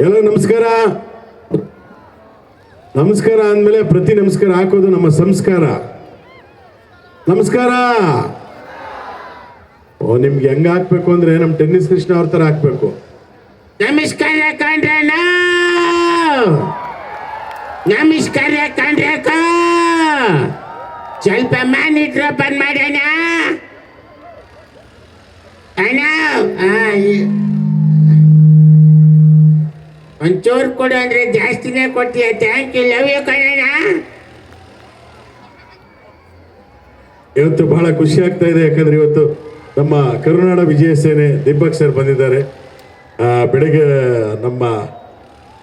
ಎಲ್ಲ ನಮಸ್ಕಾರ. ನಮಸ್ಕಾರ ಅಂದಮೇಲೆ ಪ್ರತಿ ನಮಸ್ಕಾರ ಹಾಕೋದು ನಮ್ಮ ಸಂಸ್ಕಾರ. ನಮಸ್ಕಾರ. ಓ, ನಿಮ್ಗೆ ಹೆಂಗ ಹಾಕ್ಬೇಕು ಅಂದ್ರೆ ನಮ್ಮ ಟೆನ್ನಿಸ್ ಕೃಷ್ಣ ಅವ್ರ ತರ ಹಾಕ್ಬೇಕು. ನಮಸ್ಕಾರ ಕಂಡ್ರಣ್ಣ, ನಮಸ್ಕಾರ ಕಂಡ್ರಕ್ಕ, ಸ್ವಲ್ಪ ಮ್ಯಾನಿಟ್ರ್ ಓಪನ್ ಮಾಡೋಣ ಅಣ್ಣ. ಒಂಚೂರು ಕೊಡು ಅಂದ್ರೆ ಜಾಸ್ತಿನೇ ಕೊಡ್ತೀಯ. ಥ್ಯಾಂಕ್ ಯು, ಲವ್ ಯು ಕಣಣ್ಣ. ಇವತ್ತು ಬಹಳ ಖುಷಿ ಆಗ್ತಾ ಇದೆ, ಯಾಕಂದ್ರೆ ಇವತ್ತು ನಮ್ಮ ಕರುನಾಡ ವಿಜಯ ಸೇನೆ ದೀಪಕ್ ಸರ್ ಬಂದಿದ್ದಾರೆ. ಬೆಳಗ್ಗೆ ನಮ್ಮ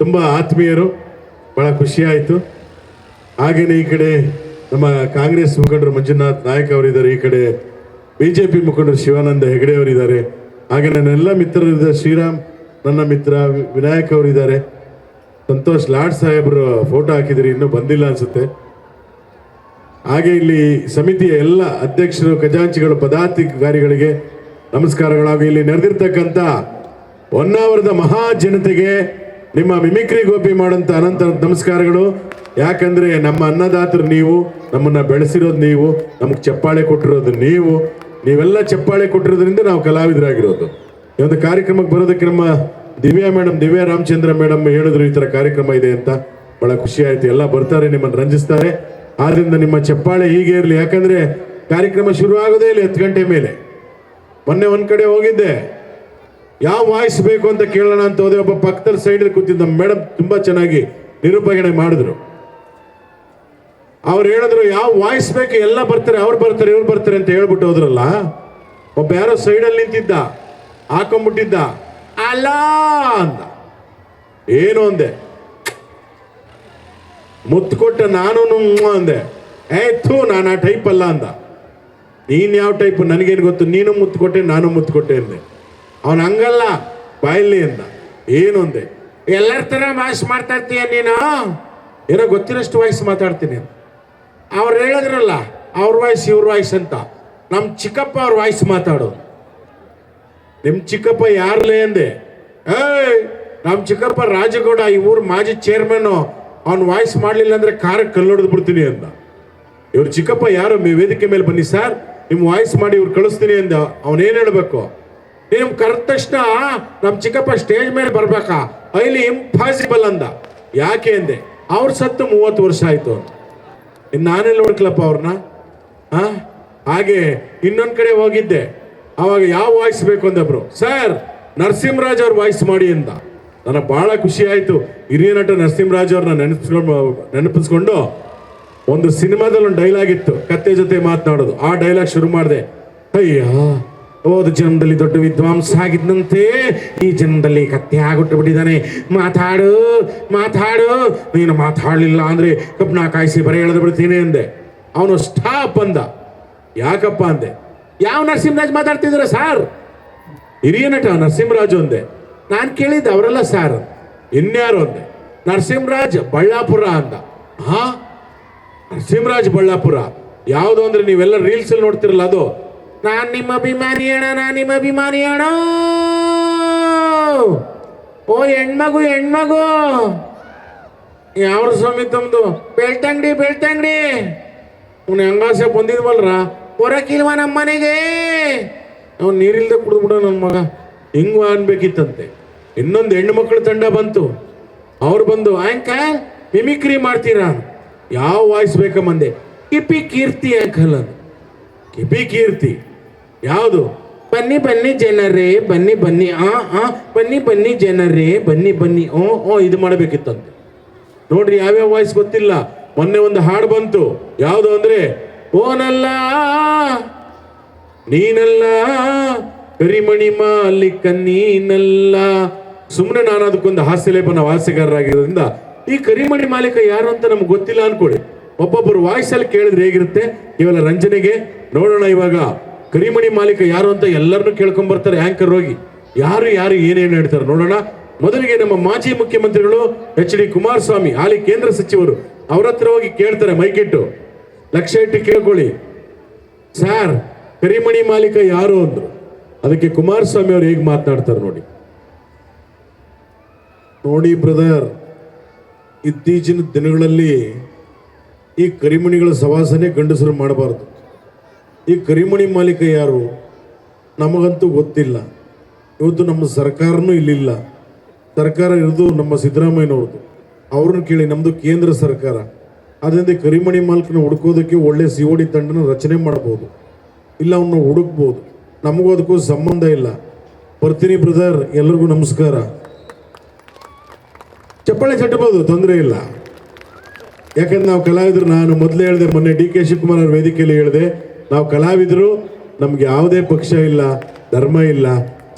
ತುಂಬ ಆತ್ಮೀಯರು, ಬಹಳ ಖುಷಿ ಆಯಿತು. ಹಾಗೆಯೇ ಈ ಕಡೆ ನಮ್ಮ ಕಾಂಗ್ರೆಸ್ ಮುಖಂಡರು ಮಂಜುನಾಥ್ ನಾಯಕ್ ಅವರಿದ್ದಾರೆ, ಈ ಕಡೆ ಬಿಜೆಪಿ ಮುಖಂಡರು ಶಿವಾನಂದ ಹೆಗಡೆ ಅವರಿದ್ದಾರೆ. ಹಾಗೆ ನನ್ನೆಲ್ಲ ಮಿತ್ರರಿದ್ದಾರೆ. ಶ್ರೀರಾಮ್ ನನ್ನ ಮಿತ್ರ, ವಿನಾಯಕ್ ಅವರಿದ್ದಾರೆ, ಸಂತೋಷ್ ಲಾಡ್ ಸಾಹೇಬರು ಫೋಟೋ ಹಾಕಿದ್ರಿ, ಇನ್ನೂ ಬಂದಿಲ್ಲ ಅನ್ಸುತ್ತೆ. ಹಾಗೆ ಇಲ್ಲಿ ಸಮಿತಿಯ ಎಲ್ಲ ಅಧ್ಯಕ್ಷರು, ಖಜಾಂಚಿಗಳು, ಪದಾಧಿಕಾರಿಗಳಿಗೆ ನಮಸ್ಕಾರಗಳು. ಹಾಗೂ ಇಲ್ಲಿ ನೆರೆದಿರ್ತಕ್ಕಂಥ ಹೊನ್ನಾವರದ ಮಹಾ ಜನತೆಗೆ ನಿಮ್ಮ ಮಿಮಿಕ್ರಿ ಗೋಪಿ ಮಾಡೋಂಥ ಅನಂತ ನಮಸ್ಕಾರಗಳು. ಯಾಕಂದ್ರೆ ನಮ್ಮ ಅನ್ನದಾತರು ನೀವು, ನಮ್ಮನ್ನ ಬೆಳೆಸಿರೋದು ನೀವು, ನಮಗೆ ಚಪ್ಪಾಳೆ ಕೊಟ್ಟಿರೋದು ನೀವು, ನೀವೆಲ್ಲ ಚಪ್ಪಾಳೆ ಕೊಟ್ಟಿರೋದ್ರಿಂದ ನಾವು ಕಲಾವಿದರಾಗಿರೋದು. ಈ ಒಂದು ಕಾರ್ಯಕ್ರಮಕ್ಕೆ ಬರೋದಕ್ಕೆ ನಮ್ಮ ದಿವ್ಯಾ ರಾಮಚಂದ್ರ ಮೇಡಮ್ ಹೇಳಿದ್ರು ಈ ಥರ ಕಾರ್ಯಕ್ರಮ ಇದೆ ಅಂತ. ಬಹಳ ಖುಷಿ ಆಯ್ತು. ಎಲ್ಲ ಬರ್ತಾರೆ, ನಿಮ್ಮನ್ನು ರಂಜಿಸ್ತಾರೆ. ಆದ್ರಿಂದ ನಿಮ್ಮ ಚಪ್ಪಾಳೆ ಹೀಗೆ ಇರಲಿ. ಯಾಕಂದ್ರೆ ಕಾರ್ಯಕ್ರಮ ಶುರು ಆಗೋದೇ ಇಲ್ಲ 10 ಗಂಟೆ ಮೇಲೆ. ಮೊನ್ನೆ ಒಂದ್ ಕಡೆ ಹೋಗಿದ್ದೆ, ಯಾವ ವಾಯ್ಸ್ ಬೇಕು ಅಂತ ಕೇಳೋಣ ಅಂತ ಹೋದೆ. ಒಬ್ಬ ಪಕ್ಕದಲ್ಲಿ ಸೈಡಲ್ಲಿ ಕೂತಿದ್ದ ಮೇಡಮ್ ತುಂಬಾ ಚೆನ್ನಾಗಿ ನಿರೂಪಣೆ ಮಾಡಿದ್ರು. ಅವ್ರು ಹೇಳಿದ್ರು ಯಾವ ವಾಯ್ಸ್ ಬೇಕು, ಎಲ್ಲ ಬರ್ತಾರೆ, ಅವ್ರು ಬರ್ತಾರೆ, ಇವ್ರು ಬರ್ತಾರೆ ಅಂತ ಹೇಳ್ಬಿಟ್ಟು ಹೋದ್ರಲ್ಲ. ಒಬ್ಬ ಯಾರೋ ಸೈಡಲ್ಲಿ ನಿಂತಿದ್ದ, ಹಾಕೊಂಡ್ಬಿಟ್ಟಿದ್ದ, ಅಲ್ಲ ಅಂದ. ಏನು ಅಂದೆ, ಮುತ್ತು ಕೊಟ್ಟ, ನಾನು ಅಂದೆ. ನಾನು ಆ ಟೈಪ್ ಅಲ್ಲ ಅಂದ. ನೀನ್ ಯಾವ ಟೈಪ್ ನನಗೇನು ಗೊತ್ತು, ನೀನು ಮುತ್ತು ಕೊಟ್ಟೆ, ನಾನು ಮುತ್ತು ಕೊಟ್ಟೆ ಅಂದೆ. ಅವನು ಹಂಗಲ್ಲ, ಬಾಯಲ್ಲಿ ಅಂದ. ಏನು ಅಂದೆ, ಎಲ್ಲರ ತರ ವಾಯ್ಸ್ ಮಾಡ್ತಾ ಇರ್ತೀಯ ನೀನು, ಏನೋ ಗೊತ್ತಿರೋಷ್ಟು ವಾಯ್ಸ್ ಮಾತಾಡ್ತೀನಿ. ಅವ್ರು ಹೇಳಿದ್ರಲ್ಲ ಅವ್ರ ವಾಯ್ಸ್ ಇವ್ರ ವಾಯ್ಸ್ ಅಂತ. ನಮ್ಮ ಚಿಕ್ಕಪ್ಪ ಅವ್ರ ವಾಯ್ಸ್ ಮಾತಾಡೋದು. ನಿಮ್ ಚಿಕ್ಕಪ್ಪ ಯಾರ್ಲೇ ಅಂದೆ. ನಮ್ಮ ಚಿಕ್ಕಪ್ಪ ರಾಜಗೌಡ, ಈ ಊರ್ ಮಾಜಿ ಚೇರ್ಮನ್, ಅವ್ನ ವಾಯ್ಸ್ ಮಾಡ್ಲಿಲ್ಲ ಅಂದ್ರೆ ಕಾರಕ್ಕೆ ಕಲ್ಲೊಡೆದು ಬಿಡ್ತೀನಿ ಅಂದ. ಇವ್ರ ಚಿಕ್ಕಪ್ಪ ಯಾರು, ವೇದಿಕೆ ಮೇಲೆ ಬನ್ನಿ ಸರ್, ನಿಮ್ ವಾಯ್ಸ್ ಮಾಡಿ ಇವ್ರು ಕಳಿಸ್ತೀನಿ ಅಂದ. ಅವನೇನ್ ಹೇಳ್ಬೇಕು, ನಿಮ್ ಕರೆದ ತಕ್ಷಣ ನಮ್ ಚಿಕ್ಕಪ್ಪ ಸ್ಟೇಜ್ ಮೇಲೆ ಬರ್ಬೇಕಾ, ಐಲಿ ಇಂಪಾಸಿಬಲ್ ಅಂದ. ಯಾಕೆ ಅಂದೆ, ಅವ್ರ ಸತ್ತು 30 ವರ್ಷ ಆಯ್ತು. ಇನ್ನು ನಾನೆಲ್ಲ ನೋಡ್ಕಲಪ್ಪ ಅವ್ರನ್ನ. ಹಾಗೆ ಇನ್ನೊಂದ್ ಕಡೆ ಹೋಗಿದ್ದೆ, ಅವಾಗ ಯಾವ ವಾಯ್ಸ್ ಬೇಕು ಅಂದಬ್ರು. ಸರ್ ನರಸಿಂಹರಾಜ್ ಅವ್ರ ವಾಯ್ಸ್ ಮಾಡಿ ಅಂದ. ನನಗೆ ಬಹಳ ಖುಷಿ ಆಯ್ತು. ಹಿರಿಯ ನಟ ನರಸಿಂಹರಾಜ್ ಅವ್ರನ್ನ ನೆನಪಿಸ್ಕೊಂಡು ಒಂದು ಸಿನಿಮಾದಲ್ಲಿ ಒಂದು ಡೈಲಾಗ್ ಇತ್ತು, ಕತ್ತೆ ಜೊತೆ ಮಾತನಾಡೋದು. ಆ ಡೈಲಾಗ್ ಶುರು ಮಾಡಿದೆ. ಅಯ್ಯ, ಹೋದ ಜನ್ಮದಲ್ಲಿ ದೊಡ್ಡ ವಿದ್ವಾಂಸ ಆಗಿದ್ದಂತೆ, ಈ ಜನ್ಮದಲ್ಲಿ ಕತ್ತೆ ಆಗ್ಬಿಟ್ಟು ಬಿಟ್ಟಿದ್ದಾನೆ. ಮಾತಾಡು ಮಾತಾಡು, ನೀನು ಮಾತಾಡಲಿಲ್ಲ ಅಂದ್ರೆ ಕಬ್ಬನ ಕಾಯಿಸಿ ಬರೀ ಎಳೆದು ಬಿಡ್ತೀನಿ ಅಂದೆ. ಅವನು ಸ್ಟಾಪ್ ಅಂದ. ಯಾಕಪ್ಪ ಅಂದೆ. ಯಾವ ನರಸಿಂಹರಾಜ್ ಮಾತಾಡ್ತಿದ್ರ ಸರ್? ಹಿರಿಯ ನಟ ನರಸಿಂಹರಾಜು ಅಂದೆ. ನಾನು ಕೇಳಿದ್ದೆ ಅವರೆಲ್ಲ ಸಾರ್. ಇನ್ಯಾರು ಅಂದೆ. ನರಸಿಂಹರಾಜ್ ಬಳ್ಳಾಪುರ ಅಂದ. ನರಸಿಂಹರಾಜ್ ಬಳ್ಳಾಪುರ ಯಾವುದು ಅಂದ್ರೆ ನೀವೆಲ್ಲ ರೀಲ್ಸ್ ಅಲ್ಲಿ ನೋಡ್ತಿರಲ್ಲ ಅದು. ನಾನ್ ನಿಮ್ಮ ಅಭಿಮಾನಿ ಅಣ್ಣ, ನಾನ್ ನಿಮ್ಮ ಅಭಿಮಾನಿ ಅಣ್ಣ. ಓ ಹೆಣ್ಮಗು ಯಾವ್ರ ಸ್ವಾಮಿ ತಮ್ದು? ಬೆಳ್ತಂಗಡಿ ಅವ್ನು ಹೆಂಗಾಸೆ ಬಂದಿದ್ವಲ್ರ, ಹೊರಕಿಲ್ವ ನಮ್ಮ ಮನೆಗೆ. ಅವ್ನು ನೀರಿಲ್ದೆ ಕುಡಿದ್ಬಿಡ ನನ್ನ ಮಗ, ಹಿಂಗ ಅನ್ಬೇಕಿತ್ತಂತೆ. ಇನ್ನೊಂದು ಹೆಣ್ಣು ಮಕ್ಕಳು ತಂಡ ಬಂತು. ಅವ್ರು ಬಂದು, ಆಂಕಲ್ ಮಿಮಿಕ್ರಿ ಮಾಡ್ತೀರಾ? ಯಾವ ವಾಯ್ಸ್ ಬೇಕಂಬಂದೆ. ಕಿಪಿ ಕೀರ್ತಿ ಅಂಕಲ್ ಅಂದ. ಕಿಪಿ ಕೀರ್ತಿ ಯಾವುದು? ಬನ್ನಿ ಬನ್ನಿ ಜನರೇ, ಬನ್ನಿ ಬನ್ನಿ, ಬನ್ನಿ ಬನ್ನಿ ಜನರೇ, ಬನ್ನಿ ಬನ್ನಿ, ಇದು ಮಾಡಬೇಕಿತ್ತಂತೆ. ನೋಡ್ರಿ, ಯಾವ್ಯಾವ ವಾಯ್ಸ್ ಗೊತ್ತಿಲ್ಲ. ಮೊನ್ನೆ ಒಂದು ಹಾಡು ಬಂತು, ಯಾವುದು ಅಂದ್ರೆ, ಓನಲ್ಲ ನೀನಲ್ಲ ಕರಿಮಣಿ ಮಾಲಿಕ ನೀನಲ್ಲ. ಸುಮ್ಮನೆ ನಾನು ಅದಕ್ಕೊಂದು ಹಾಸ್ಯಲೇಪನ ಹಾಸ್ಯಗಾರರಾಗಿರೋದ್ರಿಂದ ಈ ಕರಿಮಣಿ ಮಾಲೀಕ ಯಾರು ಅಂತ ನಮ್ಗೆ ಗೊತ್ತಿಲ್ಲ ಅನ್ಕೊಳ್ಳಿ. ಒಬ್ಬೊಬ್ಬರು ವಾಯ್ಸ್ ಅಲ್ಲಿ ಕೇಳಿದ್ರೆ ಹೇಗಿರುತ್ತೆ. ಇವೆಲ್ಲ ರಂಜನೆಗೆ ನೋಡೋಣ. ಇವಾಗ ಕರಿಮಣಿ ಮಾಲೀಕ ಯಾರು ಅಂತ ಎಲ್ಲರನ್ನೂ ಕೇಳ್ಕೊಂಡ್ ಬರ್ತಾರೆ ಆಂಕರ್ ಹೋಗಿ. ಯಾರು ಏನೇನು ಹೇಳ್ತಾರೆ ನೋಡೋಣ. ಮೊದಲಿಗೆ ನಮ್ಮ ಮಾಜಿ ಮುಖ್ಯಮಂತ್ರಿಗಳು HD ಕುಮಾರಸ್ವಾಮಿ, ಹಾಲಿ ಕೇಂದ್ರ ಸಚಿವರು, ಅವ್ರ ಹತ್ರ ಹೋಗಿ ಕೇಳ್ತಾರೆ ಮೈಕಿಟ್ಟು, ಲಕ್ಷ್ಯ ಇಟ್ಟು ಕೇಳ್ಕೊಳ್ಳಿ. ಸರ್ ಕರಿಮಣಿ ಮಾಲೀಕ ಯಾರು ಅಂದ್ರು. ಅದಕ್ಕೆ ಕುಮಾರಸ್ವಾಮಿ ಅವರು ಹೇಗೆ ಮಾತನಾಡ್ತಾರೆ ನೋಡಿ. ನೋಡಿ ಬ್ರದರ್, ಇತ್ತೀಚಿನ ದಿನಗಳಲ್ಲಿ ಈ ಕರಿಮಣಿಗಳ ಸವಾಸನೆ ಗಂಡಸರು ಮಾಡಬಾರ್ದು. ಈ ಕರಿಮಣಿ ಮಾಲೀಕ ಯಾರು ನಮಗಂತೂ ಗೊತ್ತಿಲ್ಲ. ಇವತ್ತು ನಮ್ಮ ಸರ್ಕಾರನೂ ಇಲ್ಲಿಲ್ಲ. ಸರ್ಕಾರ ಇರೋದು ನಮ್ಮ ಸಿದ್ದರಾಮಯ್ಯನವ್ರದ್ದು. ಅವ್ರನ್ನ ಕೇಳಿ, ನಮ್ಮದು ಕೇಂದ್ರ ಸರ್ಕಾರ. ಅದರಿಂದ ಕರಿಮಣಿ ಮಾಲೀಕನ ಹುಡುಕೋದಕ್ಕೆ ಒಳ್ಳೆ COD ತಂಡನ ರಚನೆ ಮಾಡ್ಬೋದು, ಇಲ್ಲ ಅವನ್ನ ಹುಡುಕ್ಬೋದು. ನಮಗೂ ಅದಕ್ಕೂ ಸಂಬಂಧ ಇಲ್ಲ. ಬರ್ತೀನಿ ಬ್ರದರ್, ಎಲ್ರಿಗೂ ನಮಸ್ಕಾರ. ಚಪ್ಪಾಳೆ ಚಟ್ಟಬಹುದು, ತೊಂದರೆ ಇಲ್ಲ. ಯಾಕಂದ್ರೆ ನಾವು ಕಲಾವಿದರು. ನಾನು ಮೊದಲೇ ಹೇಳಿದೆ, ಮೊನ್ನೆ DK ಶಿವಕುಮಾರ್ ಅವ್ರ ವೇದಿಕೆಯಲ್ಲಿ ಹೇಳಿದೆ, ನಾವು ಕಲಾವಿದರು, ನಮ್ಗೆ ಯಾವುದೇ ಪಕ್ಷ ಇಲ್ಲ, ಧರ್ಮ ಇಲ್ಲ,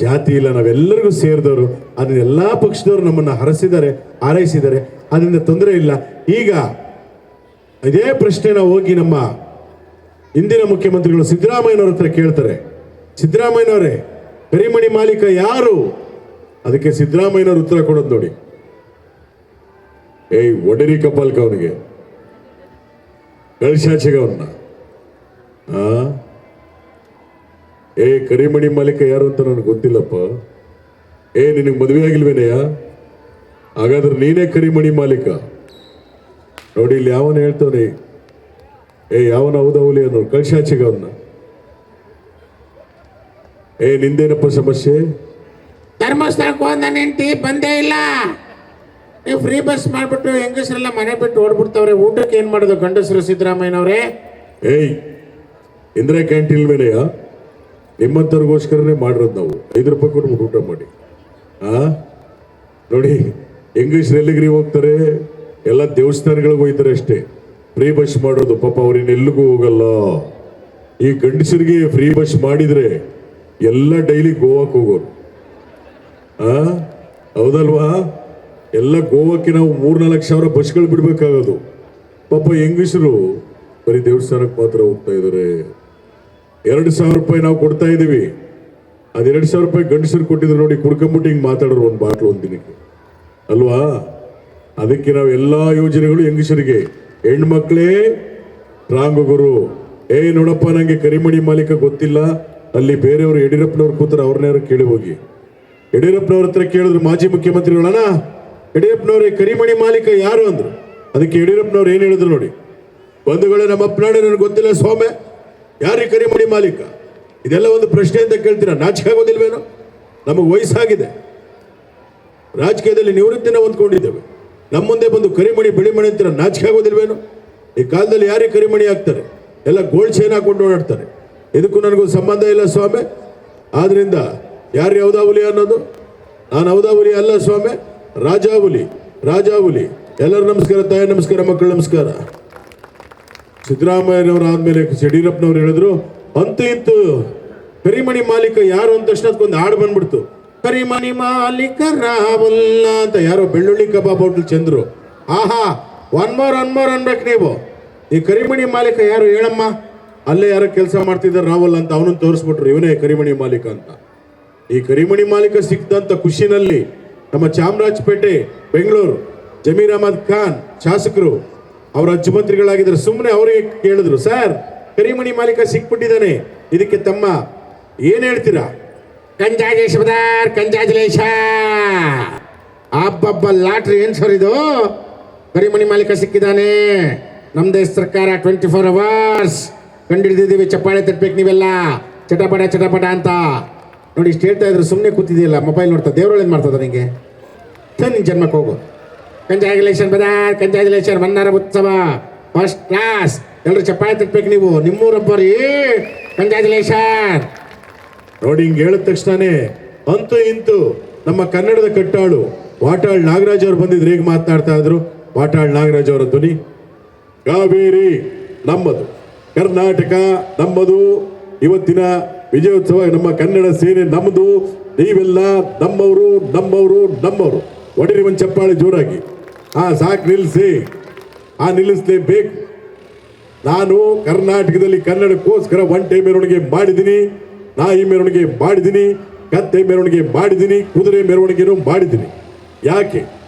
ಜಾತಿ ಇಲ್ಲ, ನಾವೆಲ್ಲರಿಗೂ ಸೇರಿದವರು. ಅದನ್ನ ಎಲ್ಲ ಪಕ್ಷದವರು ನಮ್ಮನ್ನು ಹರಸಿದ್ದಾರೆ, ಹಾರೈಸಿದ್ದಾರೆ. ಅದರಿಂದ ತೊಂದರೆ ಇಲ್ಲ. ಈಗ ಇದೇ ಪ್ರಶ್ನೆನ ಹೋಗಿ ನಮ್ಮ ಇಂದಿನ ಮುಖ್ಯಮಂತ್ರಿಗಳು ಸಿದ್ದರಾಮಯ್ಯನವ್ರ ಹತ್ರ ಕೇಳ್ತಾರೆ. ಸಿದ್ದರಾಮಯ್ಯನವರೇ, ಕರಿಮಣಿ ಮಾಲೀಕ ಯಾರು? ಅದಕ್ಕೆ ಸಿದ್ದರಾಮಯ್ಯನವ್ರ ಉತ್ತರ ಕೊಡೋದು ನೋಡಿ. ಏಯ್ ಒಡರಿ ಕಪಾಲ್ಕ ಅವನಿಗೆ, ಕಳಿಸಾಚೆಗ ಅವನ್ನ. ಕರಿಮಣಿ ಮಾಲೀಕ ಯಾರು ಅಂತ ನನಗೆ ಗೊತ್ತಿಲ್ಲಪ್ಪ. ನಿನಗೆ ಮದುವೆ ಆಗಿಲ್ವೇನೆಯ? ಹಾಗಾದ್ರೆ ನೀನೇ ಕರಿಮಣಿ ಮಾಲೀಕ. ನೋಡಿ ಇಲ್ಲಿ ಯಾವನ ಹೇಳ್ತಾನೆ, ಯಾವನ ಹೌದೌಲಿ ಅನ್ನೋ, ಕಳಿಸಾಚೆಗ ಅವನ್ನ. ನಿಂದೇನಪ್ಪ ಸಮಸ್ಯೆ? ಧರ್ಮಸ್ಥಳಕ್ಕೆ ಹೋದ ನನ್ನ ಹೆಂಡತಿ ಬಂದೇ ಇಲ್ಲ. ನೀವು ಫ್ರೀ ಬಸ್ ಮಾಡ್ಬಿಟ್ಟು ಹೆಂಗಸರೆಲ್ಲ ಮನೆ ಬಿಟ್ಟು ಓಡ್ಬಿಡ್ತಾವ್ರೆ. ಊಟಕ್ಕೆ ಏನ್ ಮಾಡೋದು ಗಂಡಸರು ಸಿದ್ದರಾಮಯ್ಯನವ್ರೆ? ಇಂದಿರಾ ಕ್ಯಾಂಟೀನ್ ಮೇಲೆಯ ನಿಮ್ಮಂಥವ್ರಿಗೋಸ್ಕರನೇ ಮಾಡಿರೋದು ನಾವು. 5 ರೂಪಾಯಿ ಕೊಟ್ಬಿಟ್ಟು ಊಟ ಮಾಡಿ. ನೋಡಿ, ಹೆಂಗಸರು ಎಲ್ಲಿಗ್ರಿ ಹೋಗ್ತಾರೆ? ಎಲ್ಲ ದೇವಸ್ಥಾನಗಳಿಗೆ ಹೋಗ್ತಾರೆ ಅಷ್ಟೇ. ಫ್ರೀ ಬಸ್ ಮಾಡೋದು, ಪಾಪ ಅವ್ರಿನ್ನ ಎಲ್ಲಿಗೂ ಹೋಗಲ್ಲ. ಈ ಗಂಡಸರಿಗೆ ಫ್ರೀ ಬಸ್ ಮಾಡಿದ್ರೆ ಎಲ್ಲ ಡೈಲಿ ಗೋವಾಕ್ಕೆ ಹೋಗೋರು. ಹೌದಲ್ವಾ? ಎಲ್ಲ ಗೋವಾಕ್ಕೆ ನಾವು 3-4 ಸಾವಿರ ಬಸ್ಗಳು ಬಿಡ್ಬೇಕಾಗೋದು. ಪಾಪ ಹೆಂಗಸರು ಬರೀ ದೇವಸ್ಥಾನಕ್ಕೆ ಮಾತ್ರ ಹೋಗ್ತಾ ಇದ್ದಾರೆ. 2,000 ರೂಪಾಯಿ ನಾವು ಕೊಡ್ತಾ ಇದ್ದೀವಿ. ಅದು 2,000 ರೂಪಾಯಿ ಗಂಡಸರು ಕೊಟ್ಟಿದ್ರು ನೋಡಿ, ಕುಡ್ಕೊಂಬಿಟ್ಟು ಹಿಂಗೆ ಮಾತಾಡೋರು ಒಂದು ಬಾಟ್ಲು ಒಂದು ದಿನಕ್ಕೆ ಅಲ್ವಾ? ಅದಕ್ಕೆ ನಾವು ಎಲ್ಲ ಯೋಜನೆಗಳು ಹೆಂಗಸರಿಗೆ. ಹೆಣ್ಮಕ್ಳೇ ರಾಂಗ್ ಗುರು. ನೋಡಪ್ಪ, ನಂಗೆ ಕರಿಮಣಿ ಮಾಲೀಕ ಗೊತ್ತಿಲ್ಲ, ಅಲ್ಲಿ ಬೇರೆಯವರು ಯಡಿಯೂರಪ್ಪನವ್ರು ಕೂತಾರೆ, ಅವ್ರನ್ನೇ ಕೇಳಿ ಹೋಗಿ. ಯಡಿಯೂರಪ್ಪನವ್ರ ಹತ್ರ ಕೇಳಿದ್ರು ಮಾಜಿ ಮುಖ್ಯಮಂತ್ರಿಗಳನ್ನ, ಯಡಿಯೂರಪ್ಪನವ್ರೆ ಕರಿಮಣಿ ಮಾಲೀಕ ಯಾರು ಅಂದ್ರು. ಅದಕ್ಕೆ ಯಡಿಯೂರಪ್ಪನವ್ರು ಏನ್ ಹೇಳಿದ್ರು ನೋಡಿ, ಬಂಧುಗಳೇ, ನಮ್ಮ ಅಪ್ಪನಾಡೆ ನನಗೆ ಗೊತ್ತಿಲ್ಲ ಸ್ವಾಮಿ, ಯಾರೀ ಕರಿಮಣಿ ಮಾಲೀಕ? ಇದೆಲ್ಲ ಒಂದು ಪ್ರಶ್ನೆ ಅಂತ ಕೇಳ್ತೀರಾ? ನಾಚಿಕೆ ಆಗೋದಿಲ್ವೇನೋ? ನಮಗೆ ವಯಸ್ಸಾಗಿದೆ, ರಾಜಕೀಯದಲ್ಲಿ ನಿವೃತ್ತಿನ ಹೊಂದ್ಕೊಂಡಿದ್ದೇವೆ. ನಮ್ಮ ಮುಂದೆ ಬಂದು ಕರಿಮಣಿ ಬಿಳಿಮಣಿ ಅಂತೀರ, ನಾಚಿಕೆ ಆಗೋದಿಲ್ವೇನೋ? ಈ ಕಾಲದಲ್ಲಿ ಯಾರೇ ಕರಿಮಣಿ ಆಗ್ತಾರೆ? ಎಲ್ಲ ಗೋಲ್ಡ್ ಚೈನ್ ಹಾಕೊಂಡು ಓಡಾಡ್ತಾರೆ. ಇದಕ್ಕೂ ನನಗೂ ಸಂಬಂಧ ಇಲ್ಲ ಸ್ವಾಮಿ. ಆದ್ರಿಂದ ಯಾರು ಹೌದಾವುಲಿ ಅನ್ನೋದು? ನಾನು ಹೌದಾವುಲಿ ಅಲ್ಲ ಸ್ವಾಮಿ, ರಾಜಾವುಲಿ, ರಾಜಾವುಲಿ. ಎಲ್ಲರೂ ನಮಸ್ಕಾರ, ತಾಯಿ ನಮಸ್ಕಾರ, ಮಕ್ಕಳು ನಮಸ್ಕಾರ. ಸಿದ್ದರಾಮಯ್ಯನವರು ಆದ್ಮೇಲೆ ಯಡಿಯೂರಪ್ಪನವ್ರು ಹೇಳಿದ್ರು, ಅಂತೂ ಇಂತೂ ಕರಿಮಣಿ ಮಾಲೀಕ ಯಾರು ಅಂತ ತಕ್ಷಣ ಅದಕ್ಕೊಂದು ಹಾಡು ಬಂದ್ಬಿಡ್ತು. ಕರಿಮಣಿ ಮಾಲೀಕ ರಾವಲ್ಲ ಅಂತ ಯಾರೋ ಬೆಳ್ಳುಳ್ಳಿ ಕಬಾಬ್ ಹೋಟ್ಲ್ ಚಂದ್ರು. ಆಹಾ, ಒನ್ ಮೋರ್ ಅನ್ಬೇಕು ನೀವು. ಈ ಕರಿಮಣಿ ಮಾಲೀಕ ಯಾರು ಹೇಳಮ್ಮ? ಅಲ್ಲೇ ಯಾರೋ ಕೆಲಸ ಮಾಡ್ತಿದ್ದಾರೆ ರಾವಲ್ ಅಂತ, ಅವನನ್ನು ತೋರಿಸ್ಬಿಟ್ರು, ಇವನೇ ಕರಿಮಣಿ ಮಾಲೀಕ ಅಂತ. ಈ ಕರಿಮಣಿ ಮಾಲೀಕ ಸಿಕ್ಕಿದಂತ ಖುಷಿನಲ್ಲಿ ನಮ್ಮ ಚಾಮರಾಜಪೇಟೆ, ಬೆಂಗಳೂರು ಜಮೀರ್ ಅಹಮದ್ ಖಾನ್ ಶಾಸಕರು, ಅವರ ಮುಖ್ಯಮಂತ್ರಿಗಳಾಗಿದ್ದಾರೆ. ಸುಮ್ಮನೆ ಅವರಿಗೆ ಕೇಳಿದ್ರು, ಸರ್ ಕರಿಮಣಿ ಮಾಲೀಕ ಸಿಕ್ಬಿಟ್ಟಿದ್ದಾನೆ, ಇದಕ್ಕೆ ತಮ್ಮ ಏನ್ ಹೇಳ್ತೀರಾ? ಕಂಜಾಜಲೇಶ ಅಬ್ಬಬ್ಬ, ಲಾಟ್ರಿ ಏನ್ ಸರ್ ಇದು? ಕರಿಮಣಿ ಮಾಲೀಕ ಸಿಕ್ಕಿದ್ದಾನೆ. ನಮ್ದೇ ಸರ್ಕಾರ 24 hours ಕಂಡಿಡಿದೀವಿ. ಚಪ್ಪಾಳೆ ತಟ್ಬೇಕು ನೀವೆಲ್ಲ, ಚಟಪಟ ಚಟಪಟ ಅಂತ. ನೋಡಿ ಇಷ್ಟು ಹೇಳ್ತಾ ಇದ್ರು, ಸುಮ್ಮನೆ ಕೂತಿದೆಯಲ್ಲ, ಮೊಬೈಲ್ ನೋಡ್ತಾ. ದೇವ್ರೊಳೇನು ಮಾಡ್ತದ ನಿಂಗೆ? ನಿನ್ನ ಜನ್ಮಕ್ಕೆ ಹೋಗು. ಕಂಜಾಜುಲೇಷನ್ ಬದಾರ್, ಕಂಜಾಜುಲೇಷನ್, ಮನ್ನಾರ ಉತ್ಸವ ಫಸ್ಟ್ ಕ್ಲಾಸ್. ಎಲ್ಲರೂ ಚಪ್ಪಾಳೆ ತಟ್ಬೇಕು ನೀವು, ನಿಮ್ಮೂರೊಬ್ಬರಿ. ಕಂಜಾಜುಲೇಷನ್. ನೋಡಿ ಹಿಂಗೆ ಹೇಳಿದ ತಕ್ಷಣನೇ ಅಂತೂ ಇಂತೂ ನಮ್ಮ ಕನ್ನಡದ ಕಟ್ಟಾಳು ವಾಟಾಳ್ ನಾಗರಾಜ್ ಅವರು ಬಂದಿದ್ರು. ಹೇಗೆ ಮಾತನಾಡ್ತಾ ಇದ್ರು ವಾಟಾಳ್ ನಾಗರಾಜ್ ಅವರ ಧ್ವನಿ? ಕಾವೇರಿ ನಮ್ಮದು, ಕರ್ನಾಟಕ ನಮ್ಮದು, ಇವತ್ತಿನ ವಿಜಯೋತ್ಸವ ನಮ್ಮ ಕನ್ನಡ ಸೇನೆ ನಮ್ಮದು, ನೀವೆಲ್ಲ ನಮ್ಮವರು ನಮ್ಮವರು ನಮ್ಮವರು. ಒಡರಿ ಒಂದು ಚಪ್ಪಾಳೆ ಜೋರಾಗಿ. ಸಾಕು, ನಿಲ್ಲಿಸಿ. ನಿಲ್ಲಿಸಲೇಬೇಕು. ನಾನು ಕರ್ನಾಟಕದಲ್ಲಿ ಕನ್ನಡಕ್ಕೋಸ್ಕರ ಒಂಟೆ ಮೆರವಣಿಗೆ ಮಾಡಿದ್ದೀನಿ, ನಾಯಿ ಮೆರವಣಿಗೆ ಮಾಡಿದ್ದೀನಿ, ಕತ್ತೆ ಮೆರವಣಿಗೆ ಮಾಡಿದ್ದೀನಿ, ಕುದುರೆ ಮೆರವಣಿಗೆನೂ ಮಾಡಿದ್ದೀನಿ. ಯಾಕೆ?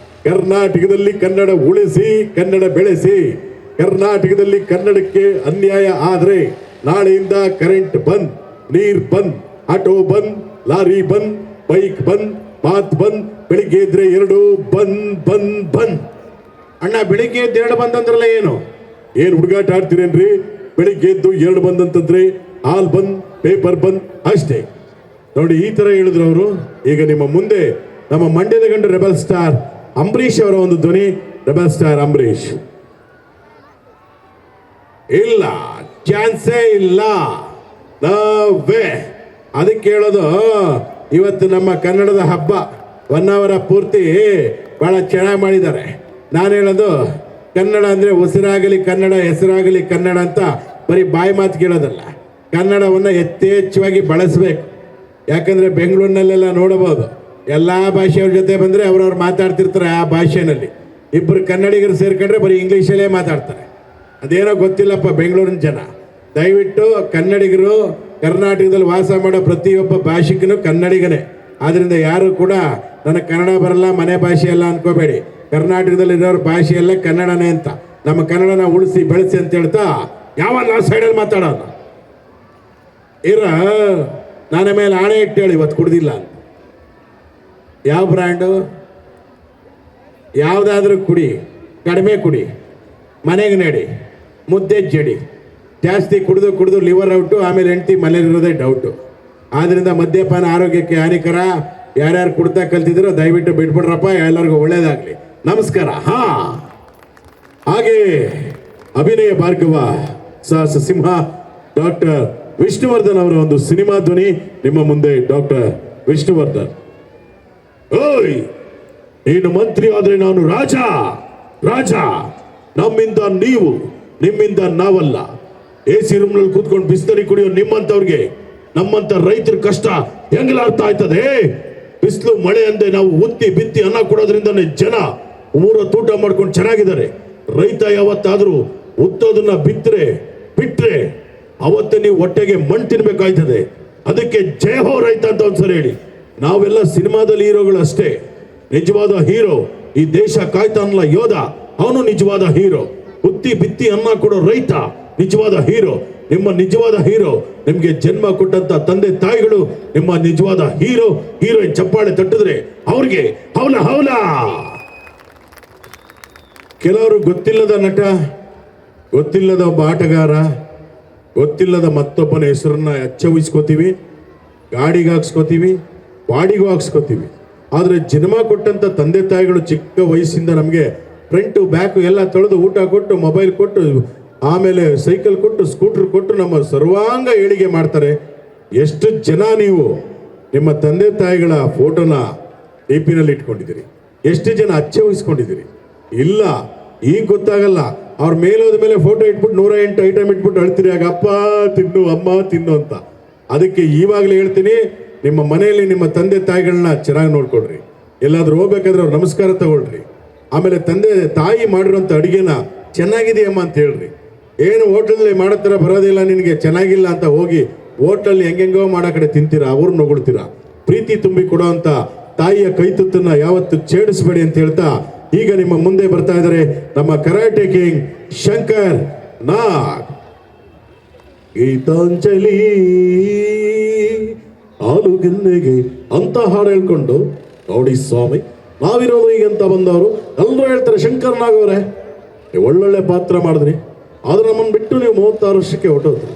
ಕರ್ನಾಟಕದಲ್ಲಿ ಕನ್ನಡ ಉಳಿಸಿ, ಕನ್ನಡ ಬೆಳೆಸಿ. ಕರ್ನಾಟಕದಲ್ಲಿ ಕನ್ನಡಕ್ಕೆ ಅನ್ಯಾಯ ಆದರೆ ನಾಳೆಯಿಂದ ಕರೆಂಟ್ ಬಂದ್, ನೀರ್ ಬಂದ್, ಆಟೋ ಬಂದ್, ಲಾರಿ ಬಂದ್, ಬೈಕ್ ಬಂದ್, ಮಾತ್ ಬಂದ್, ಬೆಳಿಗ್ಗೆ ಇದ್ರೆ 2 ಬಂದ್. ಅಣ್ಣ ಬೆಳಿಗ್ಗೆ ಎದ್ದು 2 ಬಂದಂದ್ರಲ್ಲ ಏನು? ಏನ್ ಹುಡುಗಾಟ ಆಡ್ತೀರೇನ್ರಿ? ಬೆಳಿಗ್ಗೆ ಎದ್ದು 2 ಬಂದಂತಂದ್ರೆ ಹಾಲ್ ಬಂದ್, ಪೇಪರ್ ಬಂದ್ ಅಷ್ಟೇ. ನೋಡಿ ಈ ತರ ಹೇಳಿದ್ರು ಅವರು. ಈಗ ನಿಮ್ಮ ಮುಂದೆ ನಮ್ಮ ಮಂಡ್ಯದ ಗಂಡು ರೆಬಲ್ ಸ್ಟಾರ್ ಅಂಬರೀಷ್ ಅವರ ಒಂದು ಧ್ವನಿ. Rebel star Ambareesh. ಇಲ್ಲ, ಚಾನ್ಸೇ ಇಲ್ಲ, ನಾವೇ. ಅದಕ್ಕೆ ಹೇಳೋದು, ಇವತ್ತು ನಮ್ಮ ಕನ್ನಡದ ಹಬ್ಬ 1 ಅವರ್ ಪೂರ್ತಿ ಬಹಳ ಚೆನ್ನಾಗಿ ಮಾಡಿದ್ದಾರೆ. ನಾನು ಹೇಳೋದು, ಕನ್ನಡ ಅಂದ್ರೆ ಉಸಿರಾಗಲಿ ಕನ್ನಡ, ಹೆಸರಾಗಲಿ ಕನ್ನಡ ಅಂತ ಬರೀ ಬಾಯಿ ಮಾತು ಕೇಳೋದಲ್ಲ, ಕನ್ನಡವನ್ನು ಯಥೇಚ್ಛವಾಗಿ ಬಳಸಬೇಕು. ಯಾಕಂದ್ರೆ ಬೆಂಗಳೂರಿನಲ್ಲೆಲ್ಲ ನೋಡಬಹುದು, ಎಲ್ಲ ಭಾಷೆಯವ್ರ ಜೊತೆ ಬಂದರೆ ಅವ್ರವ್ರು ಮಾತಾಡ್ತಿರ್ತಾರೆ ಆ ಭಾಷೆನಲ್ಲಿ. ಇಬ್ಬರು ಕನ್ನಡಿಗರು ಸೇರ್ಕೊಂಡ್ರೆ ಬರೀ ಇಂಗ್ಲೀಷಲ್ಲೇ ಮಾತಾಡ್ತಾರೆ. ಅದೇನೋ ಗೊತ್ತಿಲ್ಲಪ್ಪ ಬೆಂಗಳೂರಿನ ಜನ. ದಯವಿಟ್ಟು ಕನ್ನಡಿಗರು, ಕರ್ನಾಟಕದಲ್ಲಿ ವಾಸ ಮಾಡೋ ಪ್ರತಿಯೊಬ್ಬ ಭಾಷಿಕನು ಕನ್ನಡಿಗನೇ. ಆದ್ದರಿಂದ ಯಾರು ಕೂಡ ನನಗೆ ಕನ್ನಡ ಬರಲ್ಲ, ಮನೆ ಭಾಷೆ ಎಲ್ಲ ಅನ್ಕೋಬೇಡಿ. ಕರ್ನಾಟಕದಲ್ಲಿ ಇರೋರ ಭಾಷೆ ಎಲ್ಲ ಕನ್ನಡನೇ ಅಂತ. ನಮ್ಮ ಕನ್ನಡನ ಉಳಿಸಿ ಬೆಳೆಸಿ ಅಂತ ಹೇಳ್ತಾ ಯಾವ ಸೈಡಲ್ಲಿ ಮಾತಾಡೋದು ನನ್ನ ಮೇಲೆ ಆಣೆ ಇಟ್ಟು ಹೇಳಿ ಇವತ್ತು ಕುಡ್ದಿಲ್ಲ ಅಂತ. ಯಾವ ಬ್ರ್ಯಾಂಡು? ಯಾವುದಾದ್ರೂ ಕುಡಿ, ಕಡಿಮೆ ಕುಡಿ, ಮನೆಗೆ ನಡಿ, ಮುದ್ದೆ ಜಡಿ. ಜಾಸ್ತಿ ಕುಡಿದು ಲಿವರ್ ಔಟು, ಆಮೇಲೆ ಹೆಂಡ್ತಿ ಮನೇಲಿರೋದೇ ಡೌಟು. ಆದ್ದರಿಂದ ಮದ್ಯಪಾನ ಆರೋಗ್ಯಕ್ಕೆ ಹಾನಿಕರ. ಯಾರ್ಯಾರು ಕುಡ್ತಾ ಕಲ್ತಿದ್ರು ದಯವಿಟ್ಟು ಬಿಟ್ಬಿಡ್ರಪ್ಪ. ಎಲ್ಲರಿಗೂ ಒಳ್ಳೇದಾಗಲಿ. ನಮಸ್ಕಾರ. ಹಾಗೆ ಅಭಿನಯ ಭಾರ್ಗವ ಸಾಹಸ ಸಿಂಹ ಡಾಕ್ಟರ್ ವಿಷ್ಣುವರ್ಧನ್ ಅವರ ಒಂದು ಸಿನಿಮಾ ಧ್ವನಿ ನಿಮ್ಮ ಮುಂದೆ. ಡಾಕ್ಟರ್ ವಿಷ್ಣುವರ್ಧನ್. ಓಯ್, ನೀನು ಮಂತ್ರಿ ಆದ್ರೆ ನಾನು ರಾಜ. ನಮ್ಮಿಂದ ನೀವು, ನಿಮ್ಮಿಂದ ನಾವಲ್ಲ. AC ರೂಮ್ನಲ್ಲಿ ಕೂತ್ಕೊಂಡು ಬಿಸ್ತರಿ ಕುಡಿಯೋ ನಿಮ್ಮಂತವ್ರಿಗೆ ನಮ್ಮಂತ ರೈತರ ಕಷ್ಟ ಹೆಂಗಲ ಅರ್ಥ ಆಯ್ತದೆ? ಬಿಸಿಲು ಮಳೆ ಅಂದೆ ನಾವು ಉತ್ತಿ ಬಿತ್ತಿ ಅನ್ನ ಕೊಡೋದ್ರಿಂದನೇ ಜನ ತೂಟ ಮಾಡ್ಕೊಂಡು ಚೆನ್ನಾಗಿದ್ದಾರೆ. ರೈತ ಯಾವತ್ತಾದ್ರೂ ಉತ್ತೋದನ್ನ ಬಿಟ್ರೆ ಅವತ್ತೇ ನೀವು ಹೊಟ್ಟೆಗೆ ಮಣ್ಣು ತಿನ್ಬೇಕಾಯ್ತದೆ. ಅದಕ್ಕೆ ಜಯ ಹೋ ರೈತ ಅಂತ ಒಂದ್ಸರಿ ಹೇಳಿ. ನಾವೆಲ್ಲ ಸಿನಿಮಾದಲ್ಲಿ ಹೀರೋಗಳು ಅಷ್ಟೇ. ನಿಜವಾದ ಹೀರೋ ಈ ದೇಶ ಕಾಯ್ತಾನಲ್ಲ ಯೋಧ, ಅವನು ನಿಜವಾದ ಹೀರೋ. ಉತ್ತಿ ಬಿತ್ತಿ ಅನ್ನ ಕೊಡೋ ರೈತ ನಿಜವಾದ ಹೀರೋ. ನಿಮ್ಮ ನಿಜವಾದ ಹೀರೋ ನಿಮ್ಗೆ ಜನ್ಮ ಕೊಟ್ಟಂತ ತಂದೆ ತಾಯಿಗಳು ನಿಮ್ಮ ನಿಜವಾದ ಹೀರೋಯಿನ್. ಚಪ್ಪಾಳೆ ತಟ್ಟಿದ್ರೆ ಅವ್ರಿಗೆ ಹೌಲ. ಕೆಲವರು ಗೊತ್ತಿಲ್ಲದ ನಟ, ಗೊತ್ತಿಲ್ಲದ ಒಬ್ಬ ಆಟಗಾರ, ಗೊತ್ತಿಲ್ಲದ ಮತ್ತೊಬ್ಬನ ಹೆಸರನ್ನ ಎಚ್ಚವಿಸ್ಕೋತೀವಿ, ಗಾಡಿಗೆ ಹಾಕ್ಸ್ಕೋತೀವಿ, ಬಾಡಿಗೂ ಹಾಕ್ಸ್ಕೋತೀವಿ. ಆದ್ರೆ ಜನ್ಮ ಕೊಟ್ಟಂತ ತಂದೆ ತಾಯಿಗಳು ಚಿಕ್ಕ ವಯಸ್ಸಿಂದ ನಮಗೆ ಫ್ರಂಟು ಬ್ಯಾಕು ಎಲ್ಲ ತೊಳೆದು ಊಟ ಕೊಟ್ಟು, ಮೊಬೈಲ್ ಕೊಟ್ಟು, ಆಮೇಲೆ ಸೈಕಲ್ ಕೊಟ್ಟು, ಸ್ಕೂಟರ್ ಕೊಟ್ಟು ನಮ್ಮ ಸರ್ವಾಂಗ ಏಳಿಗೆ ಮಾಡ್ತಾರೆ. ಎಷ್ಟು ಜನ ನೀವು ನಿಮ್ಮ ತಂದೆ ತಾಯಿಗಳ ಫೋಟೋನ DP-ನಲ್ಲಿ ಇಟ್ಕೊಂಡಿದ್ದೀರಿ? ಎಷ್ಟು ಜನ ಅಚ್ಚೆ ವಹಿಸ್ಕೊಂಡಿದ್ದೀರಿ? ಇಲ್ಲ, ಈಗ ಗೊತ್ತಾಗಲ್ಲ. ಅವ್ರ ಮೇಲೋದ ಮೇಲೆ ಫೋಟೋ ಇಟ್ಬಿಟ್ಟು 108 ಐಟಮ್ ಇಟ್ಬಿಟ್ಟು ಅಳ್ತೀರಿ, ಆಗ ಅಪ್ಪ ತಿನ್ನು, ಅಮ್ಮ ತಿನ್ನು ಅಂತ. ಅದಕ್ಕೆ ಈವಾಗಲೇ ಹೇಳ್ತೀನಿ, ನಿಮ್ಮ ಮನೆಯಲ್ಲಿ ನಿಮ್ಮ ತಂದೆ ತಾಯಿಗಳನ್ನ ಚೆನ್ನಾಗಿ ನೋಡ್ಕೊಳ್ರಿ. ಎಲ್ಲಾದ್ರೂ ಹೋಗ್ಬೇಕಾದ್ರೆ ಅವ್ರು ನಮಸ್ಕಾರ ತಗೊಳ್ರಿ. ಆಮೇಲೆ ತಂದೆ ತಾಯಿ ಮಾಡಿರೋಂಥ ಅಡುಗೆನ ಚೆನ್ನಾಗಿದೆಯಮ್ಮ ಅಂತ ಹೇಳ್ರಿ. ಏನು ಹೋಟೆಲಲ್ಲಿ ಮಾಡೋ ಥರ ಬರೋದಿಲ್ಲ ನಿನಗೆ, ಚೆನ್ನಾಗಿಲ್ಲ ಅಂತ ಹೋಗಿ ಹೋಟೆಲ್ ಹೆಂಗೆಂಗೋ ಮಾಡೋ ಕಡೆ ತಿಂತೀರಾ, ಅವ್ರನ್ನ ಹೊಗಳ್ತೀರಾ. ಪ್ರೀತಿ ತುಂಬಿ ಕೊಡೋ ಅಂತ ತಾಯಿಯ ಕೈತುತ್ತನ್ನ ಯಾವತ್ತು ಛೇಡಿಸ್ಬೇಡಿ ಅಂತ ಹೇಳ್ತಾ ಈಗ ನಿಮ್ಮ ಮುಂದೆ ಬರ್ತಾ ಇದ್ದಾರೆ ನಮ್ಮ ಕರಾಟೆ ಕಿಂಗ್ ಶಂಕರ್ ನಾಗ್. ಗೀತಾಂಜಲಿ ಆಲೂಗೆನ್ನೆಗೆ ಅಂತ ಹಾಡು ಹೇಳ್ಕೊಂಡು ನೋಡಿ ಸ್ವಾಮಿ, ನಾವಿರೋದು ಈಗ ಅಂತ ಬಂದವರು ಎಲ್ಲರೂ ಹೇಳ್ತಾರೆ ಶಂಕರ್ ನಾಗ್ ಅವರೇ ಒಳ್ಳೊಳ್ಳೆ ಪಾತ್ರ ಮಾಡಿದ್ರಿ, ಆದ್ರೆ ನಮ್ಮನ್ನು ಬಿಟ್ಟು ನೀವು 36 ವರ್ಷಕ್ಕೆ ಹೊರಟೋದ್ರಿ.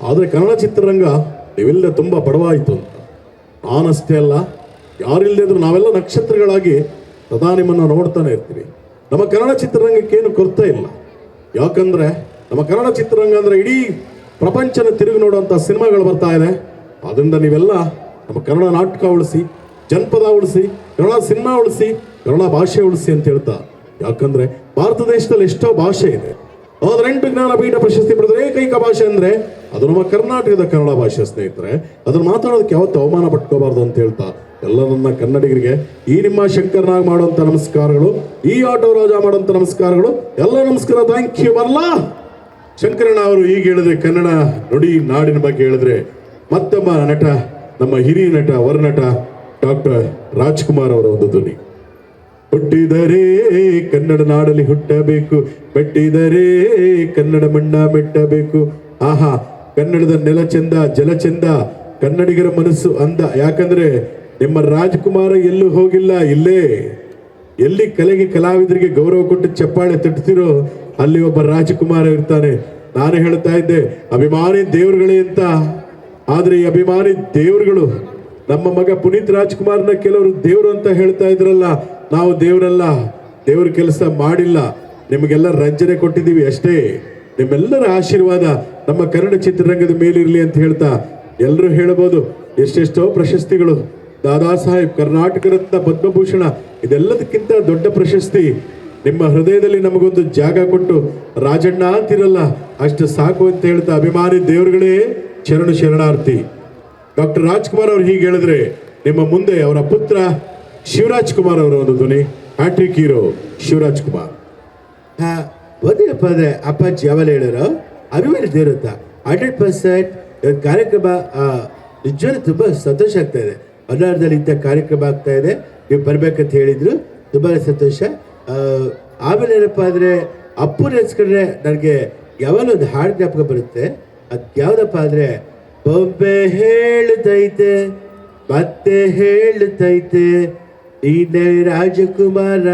ಆದರೆ ಕನ್ನಡ ಚಿತ್ರರಂಗ ನೀವಿಲ್ಲದೆ ತುಂಬ ಬಡವಾಯಿತು ಅಂತ. ನಾನಷ್ಟೇ ಅಲ್ಲ, ಯಾರಿಲ್ಲದೆ ಇದ್ರು ನಾವೆಲ್ಲ ನಕ್ಷತ್ರಗಳಾಗಿ ಸದಾ ನಿಮ್ಮನ್ನು ನೋಡ್ತಾನೆ ಇರ್ತೀವಿ. ನಮ್ಮ ಕನ್ನಡ ಚಿತ್ರರಂಗಕ್ಕೇನು ಕೊರತೆ ಇಲ್ಲ. ಯಾಕಂದ್ರೆ ನಮ್ಮ ಕನ್ನಡ ಚಿತ್ರರಂಗ ಅಂದ್ರೆ ಇಡೀ ಪ್ರಪಂಚನ ತಿರುಗಿ ನೋಡುವಂಥ ಸಿನಿಮಾಗಳು ಬರ್ತಾ ಇದೆ. ಅದರಿಂದ ನೀವೆಲ್ಲ ನಮ್ಮ ಕನ್ನಡ ನಾಟಕ ಉಳಿಸಿ, ಜನಪದ ಉಳಿಸಿ, ಕನ್ನಡ ಸಿನಿಮಾ ಉಳಿಸಿ, ಕನ್ನಡ ಭಾಷೆ ಉಳಿಸಿ ಅಂತ ಹೇಳ್ತಾ. ಯಾಕಂದ್ರೆ ಭಾರತ ದೇಶದಲ್ಲಿ ಎಷ್ಟೋ ಭಾಷೆ ಇದೆ. 8 ಜ್ಞಾನಪೀಠ ಪ್ರಶಸ್ತಿ ಪಡೆದ ಏಕೈಕ ಭಾಷೆ ಅಂದ್ರೆ ಅದು ನಮ್ಮ ಕರ್ನಾಟಕದ ಕನ್ನಡ ಭಾಷೆ ಸ್ನೇಹಿತರೆ. ಅದನ್ನು ಮಾತಾಡೋದಕ್ಕೆ ಯಾವತ್ತು ಅವಮಾನ ಪಟ್ಕೋಬಾರ್ದು ಅಂತ ಹೇಳ್ತಾ ಎಲ್ಲ ನನ್ನ ಕನ್ನಡಿಗರಿಗೆ ಈ ನಿಮ್ಮ ಶಂಕರ್ ನಾಗ್ ಮಾಡುವಂತ ನಮಸ್ಕಾರಗಳು, ಈ ಆಟೋ ರಾಜ ಮಾಡುವಂತ ನಮಸ್ಕಾರಗಳು, ಎಲ್ಲ ನಮಸ್ಕಾರ. Thank you. ಬರಲ್ಲ ಶಂಕರಣ್ಣ ಅವರು ಈಗ ಹೇಳಿದ್ರೆ ಕನ್ನಡ ನುಡಿ ನಾಡಿನ ಬಗ್ಗೆ ಹೇಳಿದ್ರೆ ಮತ್ತೊಬ್ಬ ನಟ, ನಮ್ಮ ಹಿರಿಯ ನಟ, ವರನಟ ಡಾಕ್ಟರ್ ರಾಜ್ಕುಮಾರ್ ಅವರ ಒಂದು ಧ್ವನಿ. ಹುಟ್ಟಿದರೆ ಕನ್ನಡ ನಾಡಲ್ಲಿ ಹುಟ್ಟಬೇಕು, ಮೆಟ್ಟಿದರೆ ಕನ್ನಡ ಮಣ್ಣ ಮೆಟ್ಟಬೇಕು. ಆಹಾ, ಕನ್ನಡದ ನೆಲ ಚೆಂದ, ಜಲ ಚೆಂದ, ಕನ್ನಡಿಗರ ಮನಸ್ಸು ಅಂದ. ಯಾಕಂದ್ರೆ ನಿಮ್ಮ ರಾಜ್ಕುಮಾರ ಎಲ್ಲೂ ಹೋಗಿಲ್ಲ, ಇಲ್ಲೇ. ಎಲ್ಲಿ ಕಲೆಗೆ ಕಲಾವಿದರಿಗೆ ಗೌರವ ಕೊಟ್ಟು ಚಪ್ಪಾಳೆ ತಟ್ತಿರೋ ಅಲ್ಲಿ ಒಬ್ಬ ರಾಜಕುಮಾರ ಇರ್ತಾನೆ. ನಾನು ಹೇಳ್ತಾ ಇದ್ದೆ ಅಭಿಮಾನಿ ದೇವರುಗಳೇ ಅಂತ, ಆದ್ರೆ ಈ ಅಭಿಮಾನಿ ದೇವರುಗಳು ನಮ್ಮ ಮಗ ಪುನೀತ್ ರಾಜ್ಕುಮಾರ್ನ ಕೆಲವರು ದೇವರು ಅಂತ ಹೇಳ್ತಾ ಇದ್ರಲ್ಲ, ನಾವು ದೇವರಲ್ಲ, ದೇವ್ರ ಕೆಲಸ ಮಾಡಿಲ್ಲ, ನಿಮಗೆಲ್ಲ ರಂಜನೆ ಕೊಟ್ಟಿದ್ದೀವಿ ಅಷ್ಟೇ. ನಿಮ್ಮೆಲ್ಲರ ಆಶೀರ್ವಾದ ನಮ್ಮ ಕನ್ನಡ ಚಿತ್ರರಂಗದ ಮೇಲಿರಲಿ ಅಂತ ಹೇಳ್ತಾ ಎಲ್ಲರೂ ಹೇಳಬಹುದು. ಎಷ್ಟೆಷ್ಟೋ ಪ್ರಶಸ್ತಿಗಳು, ದಾದಾ ಸಾಹೇಬ್, ಕರ್ನಾಟಕ ರತ್ನ, ಪದ್ಮಭೂಷಣ, ಇದೆಲ್ಲದಕ್ಕಿಂತ ದೊಡ್ಡ ಪ್ರಶಸ್ತಿ ನಿಮ್ಮ ಹೃದಯದಲ್ಲಿ ನಮಗೊಂದು ಜಾಗ ಕೊಟ್ಟು ರಾಜಣ್ಣ ಅಂತಿರಲ್ಲ, ಅಷ್ಟು ಸಾಕು ಅಂತ ಹೇಳ್ತಾ ಅಭಿಮಾನಿ ದೇವರುಗಳೇ ಶರಣು ಶರಣಾರ್ಥಿ. ಡಾಕ್ಟರ್ ರಾಜ್ಕುಮಾರ್ ಅವರು ಹೀಗೆ ಹೇಳಿದ್ರೆ ನಿಮ್ಮ ಮುಂದೆ ಅವರ ಪುತ್ರ ಶಿವರಾಜ್ ಕುಮಾರ್ ಅವರ ಒಂದು ಧ್ವನಿ, ಹ್ಯಾಟ್ರಿಕ್ ಹೀರೋ ಶಿವರಾಜ್ ಕುಮಾರ್. ಅದೇ ಅಪ್ಪಾಜಿ ಯಾವಲ್ಲ ಹೇಳೋರು ಅಭಿಮಾನಿ ದೇವರತ್ತ 100% ಕಾರ್ಯಕ್ರಮ ನಿಜವಾಗ್ಲೂ ತುಂಬ ಸಂತೋಷ ಆಗ್ತಾ ಇದೆ. ಹೊನ್ನಾವರದಲ್ಲಿ ಇಂಥ ಕಾರ್ಯಕ್ರಮ ಆಗ್ತಾ ಇದೆ, ನೀವು ಬರ್ಬೇಕಂತ ಹೇಳಿದ್ರು, ತುಂಬಾ ಸಂತೋಷ. ಆಮೇಲೆ ಏನಪ್ಪ ಅಂದರೆ ಅಪ್ಪು ನೆನೆಸ್ಕೊಂಡ್ರೆ ನನಗೆ ಯಾವಾಗಲೂ ಒಂದು ಹಾಡು ಜ್ಞಾಪಕ ಬರುತ್ತೆ. ಅದು ಯಾವುದಪ್ಪ ಅಂದರೆ ಬೊಂಬೆ ಹೇಳ್ತೈತೆ ಮತ್ತೆ ಹೇಳ್ತೈತೆ ನೀನೇ ರಾಜಕುಮಾರ.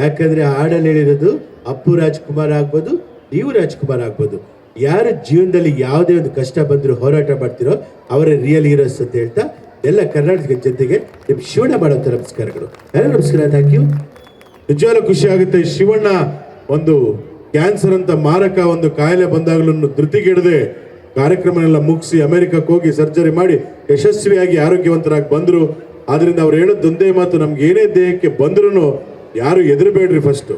ಯಾಕಂದ್ರೆ ಹಾಡಲ್ಲಿ ಹೇಳಿರೋದು ಅಪ್ಪು ರಾಜ್ಕುಮಾರ್ ಆಗ್ಬೋದು, ನೀವು ರಾಜ್ಕುಮಾರ್ ಆಗ್ಬೋದು. ಯಾರು ಜೀವನದಲ್ಲಿ ಯಾವುದೇ ಒಂದು ಕಷ್ಟ ಬಂದರೂ ಹೋರಾಟ ಮಾಡ್ತಿರೋ ಅವರೇ ರಿಯಲ್ ಹೀರೋಸ್ ಅಂತ ಹೇಳ್ತಾ ಎಲ್ಲ ಕರ್ನಾಟಕ ಜನತೆಗೆ ನಿಮ್ಮ ಶಿವಣ್ಣ ಮಾಡೋಂಥ ನಮಸ್ಕಾರಗಳು. ನಮಸ್ಕಾರ, ಥ್ಯಾಂಕ್ ಯು. ನಿಜವಾಗ್ಲೂ ಖುಷಿ ಆಗುತ್ತೆ. ಶಿವಣ್ಣ ಒಂದು ಕ್ಯಾನ್ಸರ್ ಅಂತ ಮಾರಕ ಒಂದು ಕಾಯಿಲೆ ಬಂದಾಗಲೂ ಧೃತಿಗೆಡದೆ ಕಾರ್ಯಕ್ರಮನೆಲ್ಲ ಮುಗಿಸಿ ಅಮೆರಿಕಕ್ಕೆ ಹೋಗಿ ಸರ್ಜರಿ ಮಾಡಿ ಯಶಸ್ವಿಯಾಗಿ ಆರೋಗ್ಯವಂತರಾಗಿ ಬಂದರು. ಆದ್ರಿಂದ ಅವ್ರು ಹೇಳೋದೊಂದೇ ಮಾತು, ನಮ್ಗೆ ಏನೇ ದೇಹಕ್ಕೆ ಬಂದ್ರೂ ಯಾರು ಹೆದರಬೇಡ್ರಿ. ಫಸ್ಟ್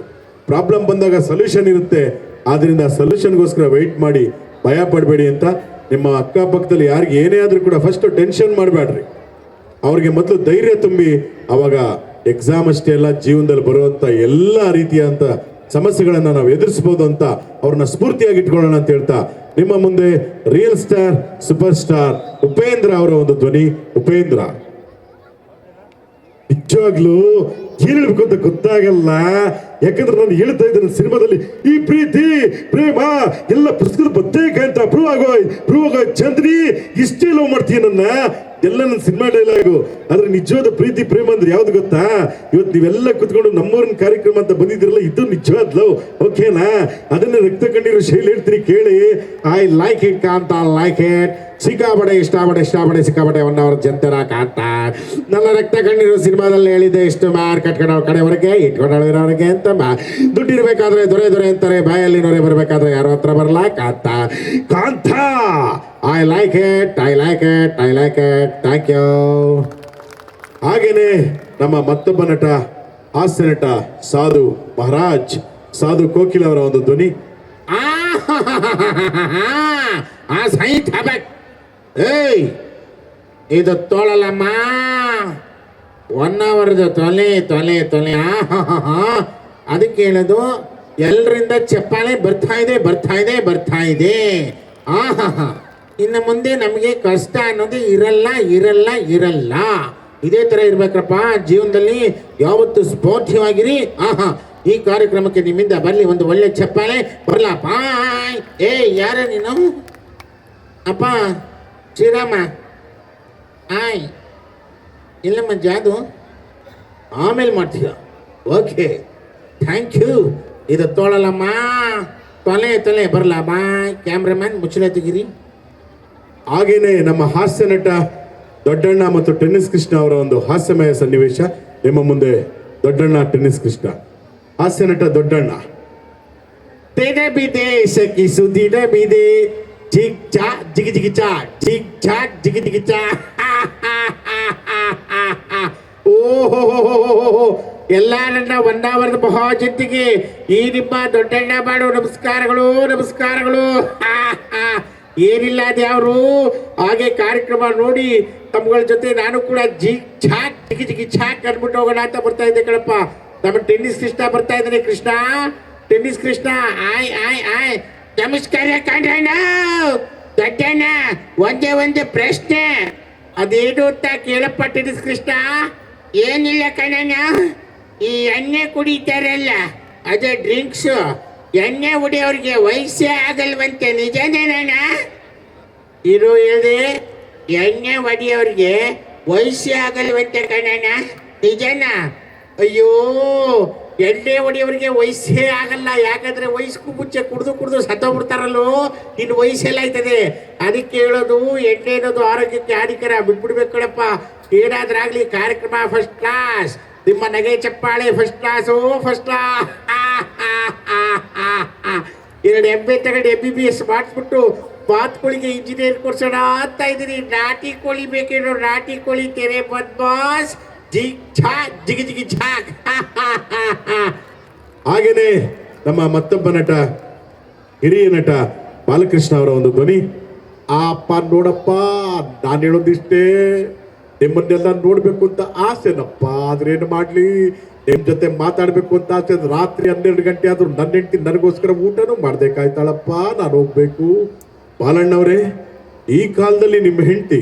ಪ್ರಾಬ್ಲಮ್ ಬಂದಾಗ ಸೊಲ್ಯೂಷನ್ ಇರುತ್ತೆ, ಆದ್ರಿಂದ ಸೊಲ್ಯೂಷನ್ಗೋಸ್ಕರ ವೆಯ್ಟ್ ಮಾಡಿ, ಭಯ ಪಡಬೇಡಿ ಅಂತ. ನಿಮ್ಮ ಅಕ್ಕಪಕ್ಕದಲ್ಲಿ ಯಾರಿಗೆ ಏನೇ ಆದರೂ ಕೂಡ ಫಸ್ಟ್ ಟೆನ್ಷನ್ ಮಾಡಬೇಡ್ರಿ, ಅವ್ರಿಗೆ ಮೊದಲು ಧೈರ್ಯ ತುಂಬಿ, ಅವಾಗ ಎಕ್ಸಾಮ್ ಅಷ್ಟೇ ಅಲ್ಲ, ಜೀವನದಲ್ಲಿ ಬರುವಂಥ ಎಲ್ಲ ರೀತಿಯಾದಂಥ ಸಮಸ್ಯೆಗಳನ್ನು ನಾವು ಎದುರಿಸ್ಬೋದು ಅಂತ ಅವ್ರನ್ನ ಸ್ಫೂರ್ತಿಯಾಗಿ ಇಟ್ಕೊಳ್ಳೋಣ ಅಂತ ಹೇಳ್ತಾ ನಿಮ್ಮ ಮುಂದೆ real star, super star Upendra ಅವರ ಒಂದು ಧ್ವನಿ. ಉಪೇಂದ್ರ ನಿಜವಾಗ್ಲೂ ಏನ್ ಹೇಳ್ಬೇಕು ಅಂತ ಗೊತ್ತಾಗಲ್ಲ. ಯಾಕಂದ್ರೆ ನಾನು ಹೇಳ್ತಾ ಇದ್ದೇನೆ ಸಿನಿಮಾದಲ್ಲಿ ಈ ಪ್ರೀತಿ ಪ್ರೇಮ ಎಲ್ಲ ಪುಸ್ತಕದ ಬತ್ತೇಕ ಅಂತ ಪ್ರೂವ್ ಆಗೋ ಚಂದ್ರಿ ಇಷ್ಟೇ ಲವ್ ಮಾಡ್ತೀಯ ನನ್ನ, ಎಲ್ಲ ನನ್ನ ಸಿನಿಮಾ ಡೈಲಾಗು. ಆದ್ರೆ ನಿಜವಾದ ಪ್ರೀತಿ ಪ್ರೇಮ ಅಂದ್ರೆ ಯಾವ್ದು ಗೊತ್ತಾ? ಇವತ್ತು ನೀವೆಲ್ಲ ಕುತ್ಕೊಂಡು ನಮ್ಮೂರಿನ ಕಾರ್ಯಕ್ರಮ ಅಂತ ಬಂದಿದ್ರಲ್ಲ, ಇದು ನಿಜವಾದ ಲವ್, ಓಕೆನಾ? ಅದನ್ನ ರಕ್ತ ಕಣ್ಣೀರು ಶೈಲಿ ಹೇಳ್ತೀನಿ ಕೇಳಿ. I like it Kantha, like it. ಸಿಕ್ಕಾಪಡೆ ಇಷ್ಟಪಡೆ ಸಿಕ್ಕಾಪಡೆ 1 ಅವರ್ ಜಂತರ ಕಾಂತ. ನನ್ನ ರಕ್ತ ಕಣ್ಣೀರು ಸಿನಿಮಾದಲ್ಲಿ ಹೇಳಿದೆ, ಇಷ್ಟು ಮಾರ್ ಕಟ್ಕೊಂಡವ್ರ ಕಡೆವರೆಗೆ ಇಟ್ಕೊಂಡವ್ರಿಗೆ ಅಂತ. ದುಡ್ಡಿರ್ಬೇಕಾದ್ರೆ ದೊರೆ ಅಂತಾರೆ, ಬಾಯಲ್ಲಿ ನೊರೆ ಬರ್ಬೇಕಾದ್ರೆ ಯಾರೋ ಹತ್ರ ಬರಲ್ಲ Kantha. I like it, thank you. ಹಾಗೇನೆ ನಮ್ಮ ಮತ್ತೊಬ್ಬ ನಟ, ಹಾಸ್ಯ ನಟ ಸಾಧು ಮಹಾರಾಜ್, ಸಾಧು ಕೋಕಿಲ್ ಅವರ ಒಂದು ಧ್ವನಿ. ಏಯ್, ಇದು ತೋಳಲ್ಲಮ್ಮ, 1 ಅವರ್ದು ತೊಲೆ. ಅದಕ್ಕೆ ಹೇಳೋದು, ಎಲ್ಲರಿಂದ ಚಪ್ಪಾಳೆ ಬರ್ತಾ ಇದೆ. ಇನ್ನು ಮುಂದೆ ನಮಗೆ ಕಷ್ಟ ಅನ್ನೋದು ಇರಲ್ಲ. ಇದೇ ತರ ಇರ್ಬೇಕ್ರಪ್ಪ ಜೀವನದಲ್ಲಿ, ಯಾವತ್ತು ಸ್ಫೂರ್ತಿಯಾಗಿರಿ. ಈ ಕಾರ್ಯಕ್ರಮಕ್ಕೆ ನಿಮ್ಮಿಂದ ಬರ್ಲಿ ಒಂದು ಒಳ್ಳೆ ಚಪ್ಪಾಳೆ ಬರ್ಲಪ್ಪ. ಯಾರ ನೀನು? ಅಪ್ಪ ಶ್ರೀರಾಮ. ಇಲ್ಲಮ್ಮ ಜಾದು, ಆಮೇಲೆ ಮಾಡ್ತೀಯ. Okay, thank you. ಇದು ತೋಳಲ್ಲಮ್ಮ, ತೊಲೆ ಬರ್ಲಾ ಬಾಯ್. ಕ್ಯಾಮ್ರಾಮನ್ ಮುಚ್ಚಲೆ ತೆಗಿರಿ. ಹಾಗೇನೆ ನಮ್ಮ ಹಾಸ್ಯ ನಟ ದೊಡ್ಡಣ್ಣ ಮತ್ತು ಟೆನ್ನಿಸ್ ಕೃಷ್ಣ ಅವರ ಒಂದು ಹಾಸ್ಯಮಯ ಸನ್ನಿವೇಶ ನಿಮ್ಮ ಮುಂದೆ. ದೊಡ್ಡಣ್ಣ ಟೆನ್ನಿಸ್ ಕೃಷ್ಣ, ಹಾಸ್ಯ ನಟ ದೊಡ್ಡಣ್ಣ. ತೆನೆ ಬಿದೆ ಸಖಿ ಸುದಿನ ಬಿದೆ, ಜಿಗ್ ಚಾ ಜಿಗಿ ಚಾ, ಜಿಗ್ ಚಾ ಜಿಗಿ ಚಾ. ಓಹೋ, ಎಲ್ಲ ನನ್ನ 1 ಅವರ್ದ ಮಹಾಜಂತಿಗೆ ಈ ನಿಮ್ಮ ದೊಡ್ಡಣ್ಣ ಮಾಡೋ ನಮಸ್ಕಾರಗಳು. ಏನಿಲ್ಲ ಅದ್ಯಾವ್ರು ಹಾಗೆ ಕಾರ್ಯಕ್ರಮ ನೋಡಿ ತಮ್ಗಳ ಜೊತೆ ನಾನು ಕೂಡ ಜಿಗ್ ಛಾಕ್ ಅನ್ಬಿಟ್ಟು ಹೋಗೋಣ ಅಂತ ಬರ್ತಾ ಇದ್ದೆ ಕಣಪ್ಪ. ನಮ್ಮ ಟೆನ್ನಿಸ್ ಕೃಷ್ಣ ಬರ್ತಾ ಇದ್ದಾನೆ. ಟೆನ್ನಿಸ್ ಕೃಷ್ಣ, ಆಯ್ ನಮಸ್ಕಾರ ಕಂಡಣ್ಣ. ದೊಡ್ಡಣ್ಣ, ಒಂದೇ ಪ್ರಶ್ನೆ, ಅದೇನು ಅಂತ ಕೇಳಪ್ಪ ಟೆನ್ನಿಸ್ ಕೃಷ್ಣ. ಏನಿಲ್ಲ ಕಣಣ್ಣ, ಈ ಎಣ್ಣೆ ಕುಡಿತಾರಲ್ಲ, ಅದೇ ಡ್ರಿಂಕ್ಸ್, ಎಣ್ಣೆ ಹೊಡಿಯೋರಿಗೆ ವಯಸ್ಸೇ ಆಗಲ್ವಂತೆ, ನಿಜನೇನಣ್ಣ? ಇರು ಹೇಳಿದೆ, ಎಣ್ಣೆ ಹೊಡಿಯೋರಿಗೆ ವಯಸ್ಸೇ ಆಗಲ್ವಂತೆ ಕಣಣ್ಣ, ನಿಜನ? ಅಯ್ಯೋ, ಎಣ್ಣೆ ಹೊಡಿಯೋರಿಗೆ ವಯಸ್ಸೇ ಆಗಲ್ಲ. ಯಾಕಂದ್ರೆ ವಯಸ್ಸಕ್ಕೂ ಮುಂಚೆ ಕುಡಿದು ಸತ್ತೋಗ್ಬಿಡ್ತಾರಲ್ಲೋ, ಇನ್ನು ವಯಸ್ಸೆಲ್ಲ ಆಯ್ತದೆ. ಅದಕ್ಕೆ ಹೇಳೋದು, ಎಣ್ಣೆ ಅನ್ನೋದು ಆರೋಗ್ಯಕ್ಕೆ ಹಾನಿಕರ, ಬಿಟ್ಬಿಡ್ಬೇಕು ಕಣಪ್ಪ. ಏನಾದ್ರಾಗ್ಲಿ ಕಾರ್ಯಕ್ರಮ ಫಸ್ಟ್ ಕ್ಲಾಸ್. ನಿಮ್ಮ ನಗೆ ಚಪ್ಪಾಳೆ first class, first class. 2 MBA ತಗೊಂಡು MBBS ಮಾಡಿಸ್ಬಿಟ್ಟು ಬಾತ್ಕೋಳಿಗೆ ಇಂಜಿನಿಯರ್ ಕೊಡ್ಸೋಣ ಅಂತ ಇದ್ದೀನಿ. ನಾಟಿ ಕೋಳಿ ಬೇಕೇನೋ, ನಾಟಿ ಕೋಳಿ ತೆರೆ ಬದ್ಮಾಸ್. ಜಿಗ್ ಝಾಕ್ ಜಿಗಿ ಜಿಗಿ ಝಾಕ್. ಹಾಗೇನೆ ನಮ್ಮ ಮತ್ತೊಬ್ಬ ನಟ, ಹಿರಿಯ ನಟ ಬಾಲಕೃಷ್ಣ ಅವರ ಒಂದು ಧ್ವನಿ. ಅಪ್ಪ ನೋಡಪ್ಪ, ನಾನು ಹೇಳೋದಿಷ್ಟೇ, ನಿಮ್ಮನ್ನೆಲ್ಲ ನೋಡ್ಬೇಕು ಅಂತ ಆಸೆನಪ್ಪ. ಆದ್ರೇನು ಮಾಡ್ಲಿ, ನಿಮ್ ಜೊತೆ ಮಾತಾಡ್ಬೇಕು ಅಂತ ಆಸೆ. ರಾತ್ರಿ 12 ಗಂಟೆ ಆದ್ರೂ ನನ್ನ ಹೆಂಡತಿ ನನಗೋಸ್ಕರ ಊಟನೂ ಮಾಡ್ದೆ ಕಾಯ್ತಾಳಪ್ಪ, ನಾನು ಹೋಗ್ಬೇಕು. ಬಾಲಣ್ಣವ್ರೆ, ಈ ಕಾಲದಲ್ಲಿ ನಿಮ್ಮ ಹೆಂಡತಿ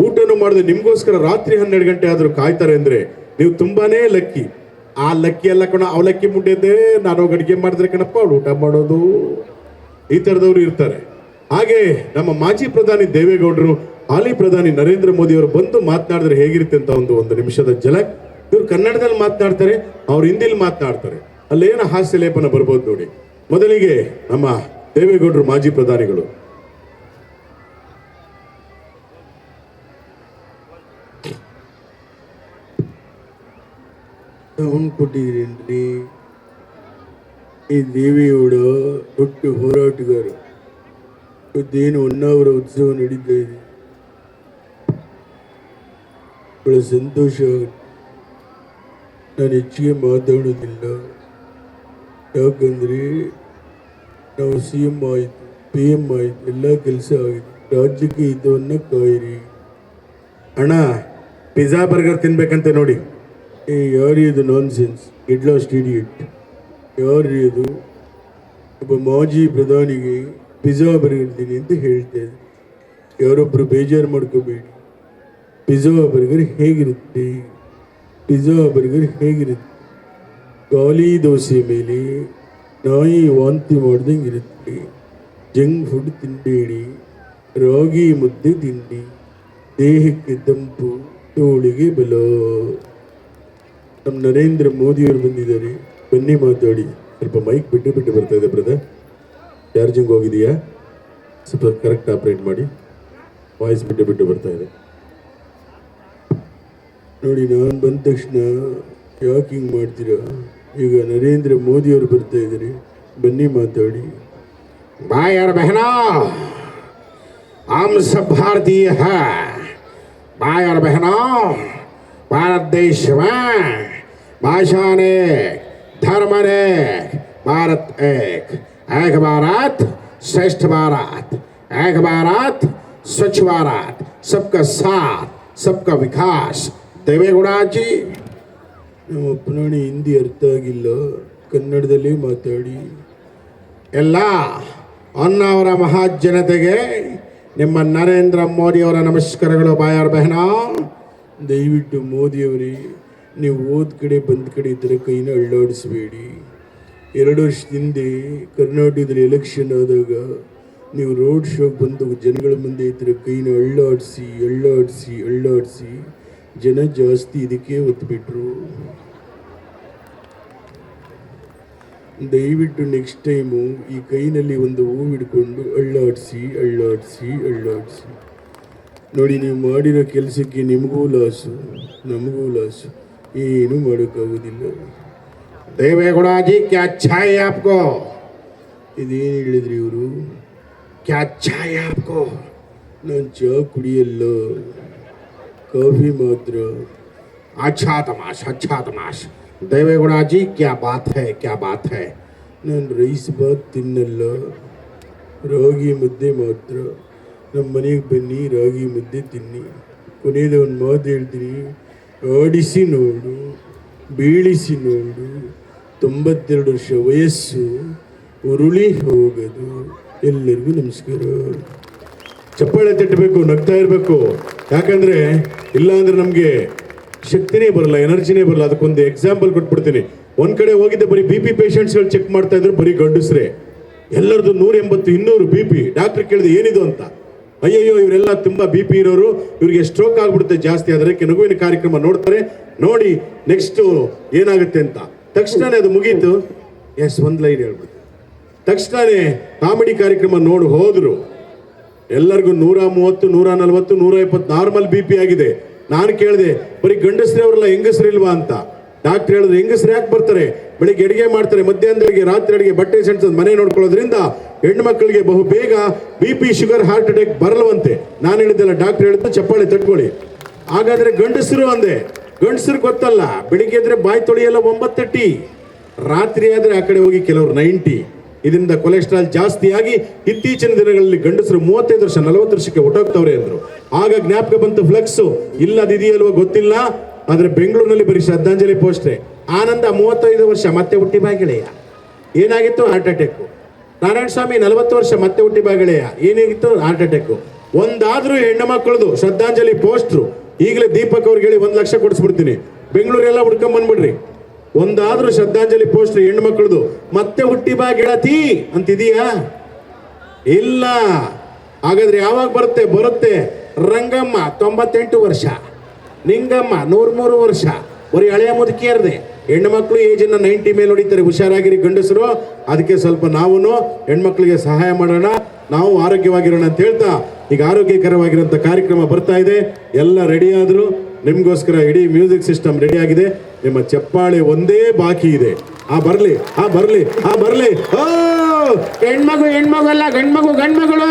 ಊಟನೂ ಮಾಡಿದ್ರೆ ನಿಮ್ಗೋಸ್ಕರ ರಾತ್ರಿ 12 ಗಂಟೆ ಆದ್ರೂ ಕಾಯ್ತಾರೆ ಅಂದ್ರೆ ನೀವು ತುಂಬಾನೇ ಲಕ್ಕಿ. ಆ ಲಕ್ಕಿ ಎಲ್ಲ ಕಣ, ಅವಲಕ್ಕಿ ಮುಟ್ಟಿದ್ದೆ, ನಾನು ಹೋಗಿ ಅಡಿಗೆ ಮಾಡಿದ್ರೆ ಕಣಪ್ಪ ಅವಳು ಊಟ ಮಾಡೋದು. ಈ ತರದವ್ರು ಇರ್ತಾರೆ. ಹಾಗೆ ನಮ್ಮ ಮಾಜಿ ಪ್ರಧಾನಿ ದೇವೇಗೌಡರು, ಹಾಲಿ ಪ್ರಧಾನಿ ನರೇಂದ್ರ ಮೋದಿ ಅವರು ಬಂದು ಮಾತನಾಡಿದ್ರೆ ಹೇಗಿರುತ್ತೆ ಅಂತ ಒಂದು ನಿಮಿಷದ ಝಲಕ್. ಇವ್ರು ಕನ್ನಡದಲ್ಲಿ ಮಾತನಾಡ್ತಾರೆ, ಅವ್ರು ಹಿಂದಿಲಿ ಮಾತನಾಡ್ತಾರೆ. ಅಲ್ಲೇನು ಹಾಸ್ಯ ಲೇಪನ ಬರ್ಬೋದು ನೋಡಿ. ಮೊದಲಿಗೆ ನಮ್ಮ ದೇವೇಗೌಡರು ಮಾಜಿ ಪ್ರಧಾನಿಗಳು. ಕೊಟ್ಟಿದ್ರೇನ್ರಿ, ಈ ದೇವೇಗೌಡ ದೊಡ್ಡ ಹೋರಾಟಗಾರ. ಇವತ್ತೇನು ಹೊನ್ನಾವರ ಉತ್ಸವ ನಡೀತಾ ಇದೆ, ಬಹಳ ಸಂತೋಷ ಆಗುತ್ತೆ. ನಾನು ಹೆಚ್ಚಿಗೆ ಮಾತಾಡೋದಿಲ್ಲ, ಯಾಕಂದರೆ ನಾವು CM ಆಯಿತು, PM ಆಯಿತು, ಎಲ್ಲ ಕೆಲಸ ಆಗಿದೆ. ರಾಜ್ಯಕ್ಕೆ ಹಿತವನ್ನು ಕಾಯಿರಿ. ಅಣ್ಣ, ಪಿಜ್ಜಾ ಬರ್ಗರ್ ತಿನ್ಬೇಕಂತೆ ನೋಡಿ. ಯಾರು ಇದು ನಾನ್ಸೆನ್ಸ್, ಗೆಟ್ ಲಾಸ್ಟ್ ಇಡಿಯಟ್? ಯಾರು ಇದು? ಒಬ್ಬ ಮಾಜಿ ಪ್ರಧಾನಿಗೆ ಪಿಜ್ಜಾ ಬರ್ಗರ್ ಅಂತ ಹೇಳ್ತಾ ಇದ್ದಾರೆ. ಯಾರೊಬ್ಬರು ಬೇಜಾರು ಮಾಡ್ಕೋಬೇಡಿ. ಪಿಜ್ಜಾ ಬರ್ಗರ್ ಹೇಗಿರುತ್ತೆ? ಪಿಜ್ಜಾ ಬರ್ಗರ್ ಹೇಗಿರುತ್ತೆ? ಖಾಲಿ ದೋಸೆ ಮೇಲೆ ನಾಯಿ ವಾಂತಿ ಮಾಡ್ದಂಗೆ ಇರುತ್ತೆ. ಜಂಕ್ ಫುಡ್ ತಿನ್ನಬೇಡಿ, ರಾಗಿ ಮುದ್ದೆ ತಿನ್ನಿ, ದೇಹಕ್ಕೆ ತಂಪು, ತೋಳಿಗೆ ಬಲ. ನಮ್ಮ ನರೇಂದ್ರ ಮೋದಿಯವರು ಬಂದಿದ್ದಾರೆ, ಬನ್ನಿ ಮಾತಾಡಿ. ಸ್ವಲ್ಪ ಮೈಕ್ ಬಿಟ್ಟು ಬರ್ತಾ ಇದೆ ಬ್ರದರ್, ಚಾರ್ಜಿಂಗ್ ಹೋಗಿದೆಯಾ? ಸ್ವಲ್ಪ ಕರೆಕ್ಟ್ ಆಪ್ರೇಟ್ ಮಾಡಿ, ವಾಯ್ಸ್ ಬಿಟ್ಟು ಬರ್ತಾ ಇದೆ ನೋಡಿ. ನಾನು ಬಂದ ತಕ್ಷಣ ಯಾಕೆ ಹಿಂಗೆ ಮಾಡ್ತೀರಾ? ಈಗ ನರೇಂದ್ರ ಮೋದಿಯವರು ಬರ್ತಾ ಇದ್ದಾರೆ, ಬನ್ನಿ ಮಾತಾಡಿ. भाई और बहनों, हम सब भारतीय हैं। भाई और बहनों, भारत देश में भाषा ने, धर्म ने, भारत एक, एक भारत श्रेष्ठ भारत, एक भारत स्वच्छ भारत, सबका साथ, सबका विकास। देवेगौड़ा जी, ನಮ್ಮ ಅಪ್ಪನಾಣಿ ಹಿಂದಿ ಅರ್ಥ ಆಗಿಲ್ಲ, ಕನ್ನಡದಲ್ಲೇ ಮಾತಾಡಿ. ಎಲ್ಲ ಹೊನ್ನಾವರ ಮಹಾಜನತೆಗೆ ನಿಮ್ಮ ನರೇಂದ್ರ ಮೋದಿಯವರ ನಮಸ್ಕಾರಗಳು. ಬಾಯರ್ ಬಹನ, ದಯವಿಟ್ಟು ಮೋದಿಯವರೇ, ನೀವು ಹೋದ ಕಡೆ ಬಂದ ಕಡೆ ಈ ಥರ ಕೈನ ಅಳ್ಳಾಡಿಸ್ಬೇಡಿ. 2 ವರ್ಷದ ಹಿಂದೆ ಕರ್ನಾಟಕದಲ್ಲಿ ಎಲೆಕ್ಷನ್ ಆದಾಗ ನೀವು ರೋಡ್ ಶೋಗೆ ಬಂದು ಜನಗಳ ಮುಂದೆ ಈ ಥರ ಕೈನ ಅಳ್ಳಾಡಿಸಿ ಜನ ಜಾಸ್ತಿ ಇದಕ್ಕೆ ಒತ್ತುಬಿಟ್ರು. ದಯವಿಟ್ಟು ನೆಕ್ಸ್ಟ್ ಟೈಮು ಈ ಕೈನಲ್ಲಿ ಒಂದು ಹೂವು ಹಿಡ್ಕೊಂಡು ಅಳ್ಳಾಡಿಸಿ ನೋಡಿ. ನೀವು ಮಾಡಿರೋ ಕೆಲಸಕ್ಕೆ ನಿಮಗೂ ಲಾಸು, ನಮಗೂ ಲಾಸು, ಏನು ಮಾಡೋಕ್ಕಾಗೋದಿಲ್ಲ. ದೇವೇಗೌड़ा जी क्या अच्छा है आपको? ಇದೇನು ಹೇಳಿದ್ರಿ ಇವರು? क्या अच्छा है आपको? ನಾನು ಚಹಾ ಕುಡಿಯಲ್ಲ, ಕಾಫಿ ಮಾತ್ರ. अच्छा तमाश। देवेगौड़ा जी क्या बात है? ನಾನು ರೈಸ್ ಬಾತ್ ತಿನ್ನಲ್ಲ, ರಾಗಿ ಮುದ್ದೆ ಮಾತ್ರ. ನಮ್ಮ ಮನೆಗೆ ಬನ್ನಿ, ರಾಗಿ ಮುದ್ದೆ ತಿನ್ನಿ. ಕೊನೆಯದ ಒಂದು ಮಾತು ಹೇಳ್ತೀನಿ, ಆಡಿಸಿ ನೋಡು, ಬೀಳಿಸಿ ನೋಡು, 92 ವರ್ಷ ವಯಸ್ಸು, ಉರುಳಿ ಹೋಗದು. ಎಲ್ಲರಿಗೂ ನಮಸ್ಕಾರ. ಚಪ್ಪಾಳೆ ತಟ್ಟಬೇಕು, ನಗ್ತಾ ಇರಬೇಕು. ಯಾಕಂದ್ರೆ ಇಲ್ಲಾಂದ್ರೆ ನಮಗೆ ಶಕ್ತಿನೇ ಬರಲ್ಲ, ಎನರ್ಜಿನೇ ಬರಲ್ಲ. ಅದಕ್ಕೊಂದು ಎಕ್ಸಾಂಪಲ್ ಕೊಟ್ಬಿಡ್ತೀನಿ. ಒಂದ್ ಕಡೆ ಹೋಗಿದ್ದೆ, ಬರೀ BP ಪೇಷಂಟ್ಸ್ಗಳು ಚೆಕ್ ಮಾಡ್ತಾ ಇದ್ರು, ಬರೀ ಗಂಡಸ್ರೆ. ಎಲ್ಲರದು 180, 200 BP. ಡಾಕ್ಟರ್ ಕೇಳಿದೆ ಏನಿದು ಅಂತ. ಅಯ್ಯಯ್ಯೋ ಇವರೆಲ್ಲ ತುಂಬಾ ಬಿ ಪಿ ಇರೋರು, ಇವ್ರಿಗೆ ಸ್ಟ್ರೋಕ್ ಆಗ್ಬಿಡುತ್ತೆ ಜಾಸ್ತಿ ಆದರೆ ನಗುವಿನ ಕಾರ್ಯಕ್ರಮ ನೋಡ್ತಾರೆ. ನೋಡಿ ನೆಕ್ಸ್ಟ್ ಏನಾಗುತ್ತೆ ಅಂತ. ತಕ್ಷಣ ಅದು ಮುಗೀತು. ಎಸ್, ಒಂದ್ ಲೈನ್ ಹೇಳ್ಬಿಡ್ತು. ತಕ್ಷಣನೇ ಕಾಮಿಡಿ ಕಾರ್ಯಕ್ರಮ ನೋಡಿ ಹೋದ್ರು. ಎಲ್ಲರಿಗೂ 130, 140, 150 ನಾರ್ಮಲ್ ಬಿ ಪಿ ಆಗಿದೆ. ನಾನು ಕೇಳಿದೆ, ಬರೀ ಗಂಡಸ್ರೇ ಅವರಲ್ಲ ಹೆಂಗಸ್ರಿಲ್ವಾ ಅಂತ. ಡಾಕ್ಟರ್ ಹೇಳಿದ್ರು, ಹೆಂಗಸ್ರು ಯಾಕೆ ಬರ್ತಾರೆ? ಬೆಳಿಗ್ಗೆ ಅಡಿಗೆ ಮಾಡ್ತಾರೆ, ಮಧ್ಯಾಹ್ನದವರೆಗೆ ರಾತ್ರಿ ಅಡಿಗೆ, ಬಟ್ಟೆ ಸೆಣ್ಸೋದು, ಮನೆ ನೋಡ್ಕೊಳ್ಳೋದ್ರಿಂದ ಹೆಣ್ಣು ಮಕ್ಕಳಿಗೆ ಬಹು ಬೇಗ B P, sugar, heart attack ಬರಲ್ವಂತೆ. ನಾನು ಹೇಳಿದ್ದೆಲ್ಲ ಡಾಕ್ಟರ್ ಹೇಳಿದ್ದು, ಚಪ್ಪಾಳೆ ತಟ್ಕೊಳ್ಳಿ. ಹಾಗಾದ್ರೆ ಗಂಡಸರು ಅಂದೆ. ಗಂಡಸರು ಗೊತ್ತಲ್ಲ, ಬೆಳಿಗ್ಗೆ ಎದ್ರೆ ಬಾಯಿ ತೊಳೆಯಲ್ಲ 9 ಟೀ, ರಾತ್ರಿ ಆದ್ರೆ ಆ ಕಡೆ ಹೋಗಿ ಕೆಲವರು 90. ಇದರಿಂದ ಕೊಲೆಸ್ಟ್ರಾಲ್ ಜಾಸ್ತಿ ಆಗಿ ಇತ್ತೀಚಿನ ದಿನಗಳಲ್ಲಿ ಗಂಡಸರು 35 ವರ್ಷ 40 ವರ್ಷಕ್ಕೆ ಹೊಟ್ಟೋಗ್ತವ್ರೆ ಅಂದ್ರು. ಆಗ ಜ್ಞಾಪಕ ಬಂತು ಫ್ಲೆಕ್ಸ್. ಇಲ್ಲದಿದೆಯಲ್ವೋ ಗೊತ್ತಿಲ್ಲ, ಆದ್ರೆ ಬೆಂಗಳೂರಿನಲ್ಲಿ ಬರೀ ಶ್ರದ್ಧಾಂಜಲಿ ಪೋಸ್ಟ್ರೆ. ಆನಂದ 35 ವರ್ಷ ಮತ್ತೆ ಹುಟ್ಟಿ ಬಾಗಿಳೆಯ, ಏನಾಗಿತ್ತು? Heart attack. ನಾರಾಯಣ ಸ್ವಾಮಿ 40 ವರ್ಷ ಮತ್ತೆ ಹುಟ್ಟಿ ಬಾಗಿಳೆಯ, ಏನಾಗಿತ್ತು? Heart attack. ಒಂದಾದ್ರೂ ಹೆಣ್ಣು ಮಕ್ಕಳದು ಶ್ರದ್ಧಾಂಜಲಿ ಪೋಸ್ಟ್ರು. ಈಗಲೇ ದೀಪಕ್ ಅವ್ರಿಗೆ ಹೇಳಿ 1 ಲಕ್ಷ ಕೊಡಿಸ್ಬಿಡ್ತೀನಿ, ಬೆಂಗಳೂರೆಲ್ಲ ಹುಡ್ಕೊಂಡ್ ಬಂದ್ಬಿಡ್ರಿ. ಒಂದಾದ್ರೂ ಶ್ರದ್ಧಾಂಜಲಿ ಪೋಸ್ಟ್ ಹೆಣ್ಣು ಮಕ್ಕಳದು. ಮತ್ತೆ ಹುಟ್ಟಿ ಬಾ ಗೆಳತಿ ಅಂತಿದೀಯಾ? ಇಲ್ಲ. ಹಾಗಾದ್ರೆ ಯಾವಾಗ ಬರುತ್ತೆ? ಬರುತ್ತೆ. ರಂಗಮ್ಮ 98 ವರ್ಷ, ನಿಂಗಮ್ಮ 103 ವರ್ಷ, ಬರೀ ಹಳೆಯ ಮುದುಕಿಯರ್ದೆ. ಹೆಣ್ಣು ಮಕ್ಕಳು ಏಜನ್ನ 90 ಮೇಲೆ ಹೊಡಿತಾರೆ. ಹುಷಾರಾಗಿರಿ ಗಂಡಸರು. ಅದಕ್ಕೆ ಸ್ವಲ್ಪ ನಾವು ಹೆಣ್ಮಕ್ಳಿಗೆ ಸಹಾಯ ಮಾಡೋಣ, ನಾವು ಆರೋಗ್ಯವಾಗಿರೋಣ ಅಂತ ಹೇಳ್ತಾ ಈಗ ಆರೋಗ್ಯಕರವಾಗಿರೋಂಥ ಕಾರ್ಯಕ್ರಮ ಬರ್ತಾ ಇದೆ. ಎಲ್ಲ ರೆಡಿ ಆದ್ರು, ನಿಮ್ಗೋಸ್ಕರ ಇಡೀ ಮ್ಯೂಸಿಕ್ ಸಿಸ್ಟಮ್ ರೆಡಿ ಆಗಿದೆ. ನಿಮ್ಮ ಚಪ್ಪಾಳೆ ಒಂದೇ ಬಾಕಿ ಇದೆ. ಬರ್ಲಿ. ಹೆಣ್ಮಗು ಹೆಣ್ಮಗು ಅಲ್ಲ, ಗಂಡ್ಮಗು ಗಂಡ್ಮಗಳು.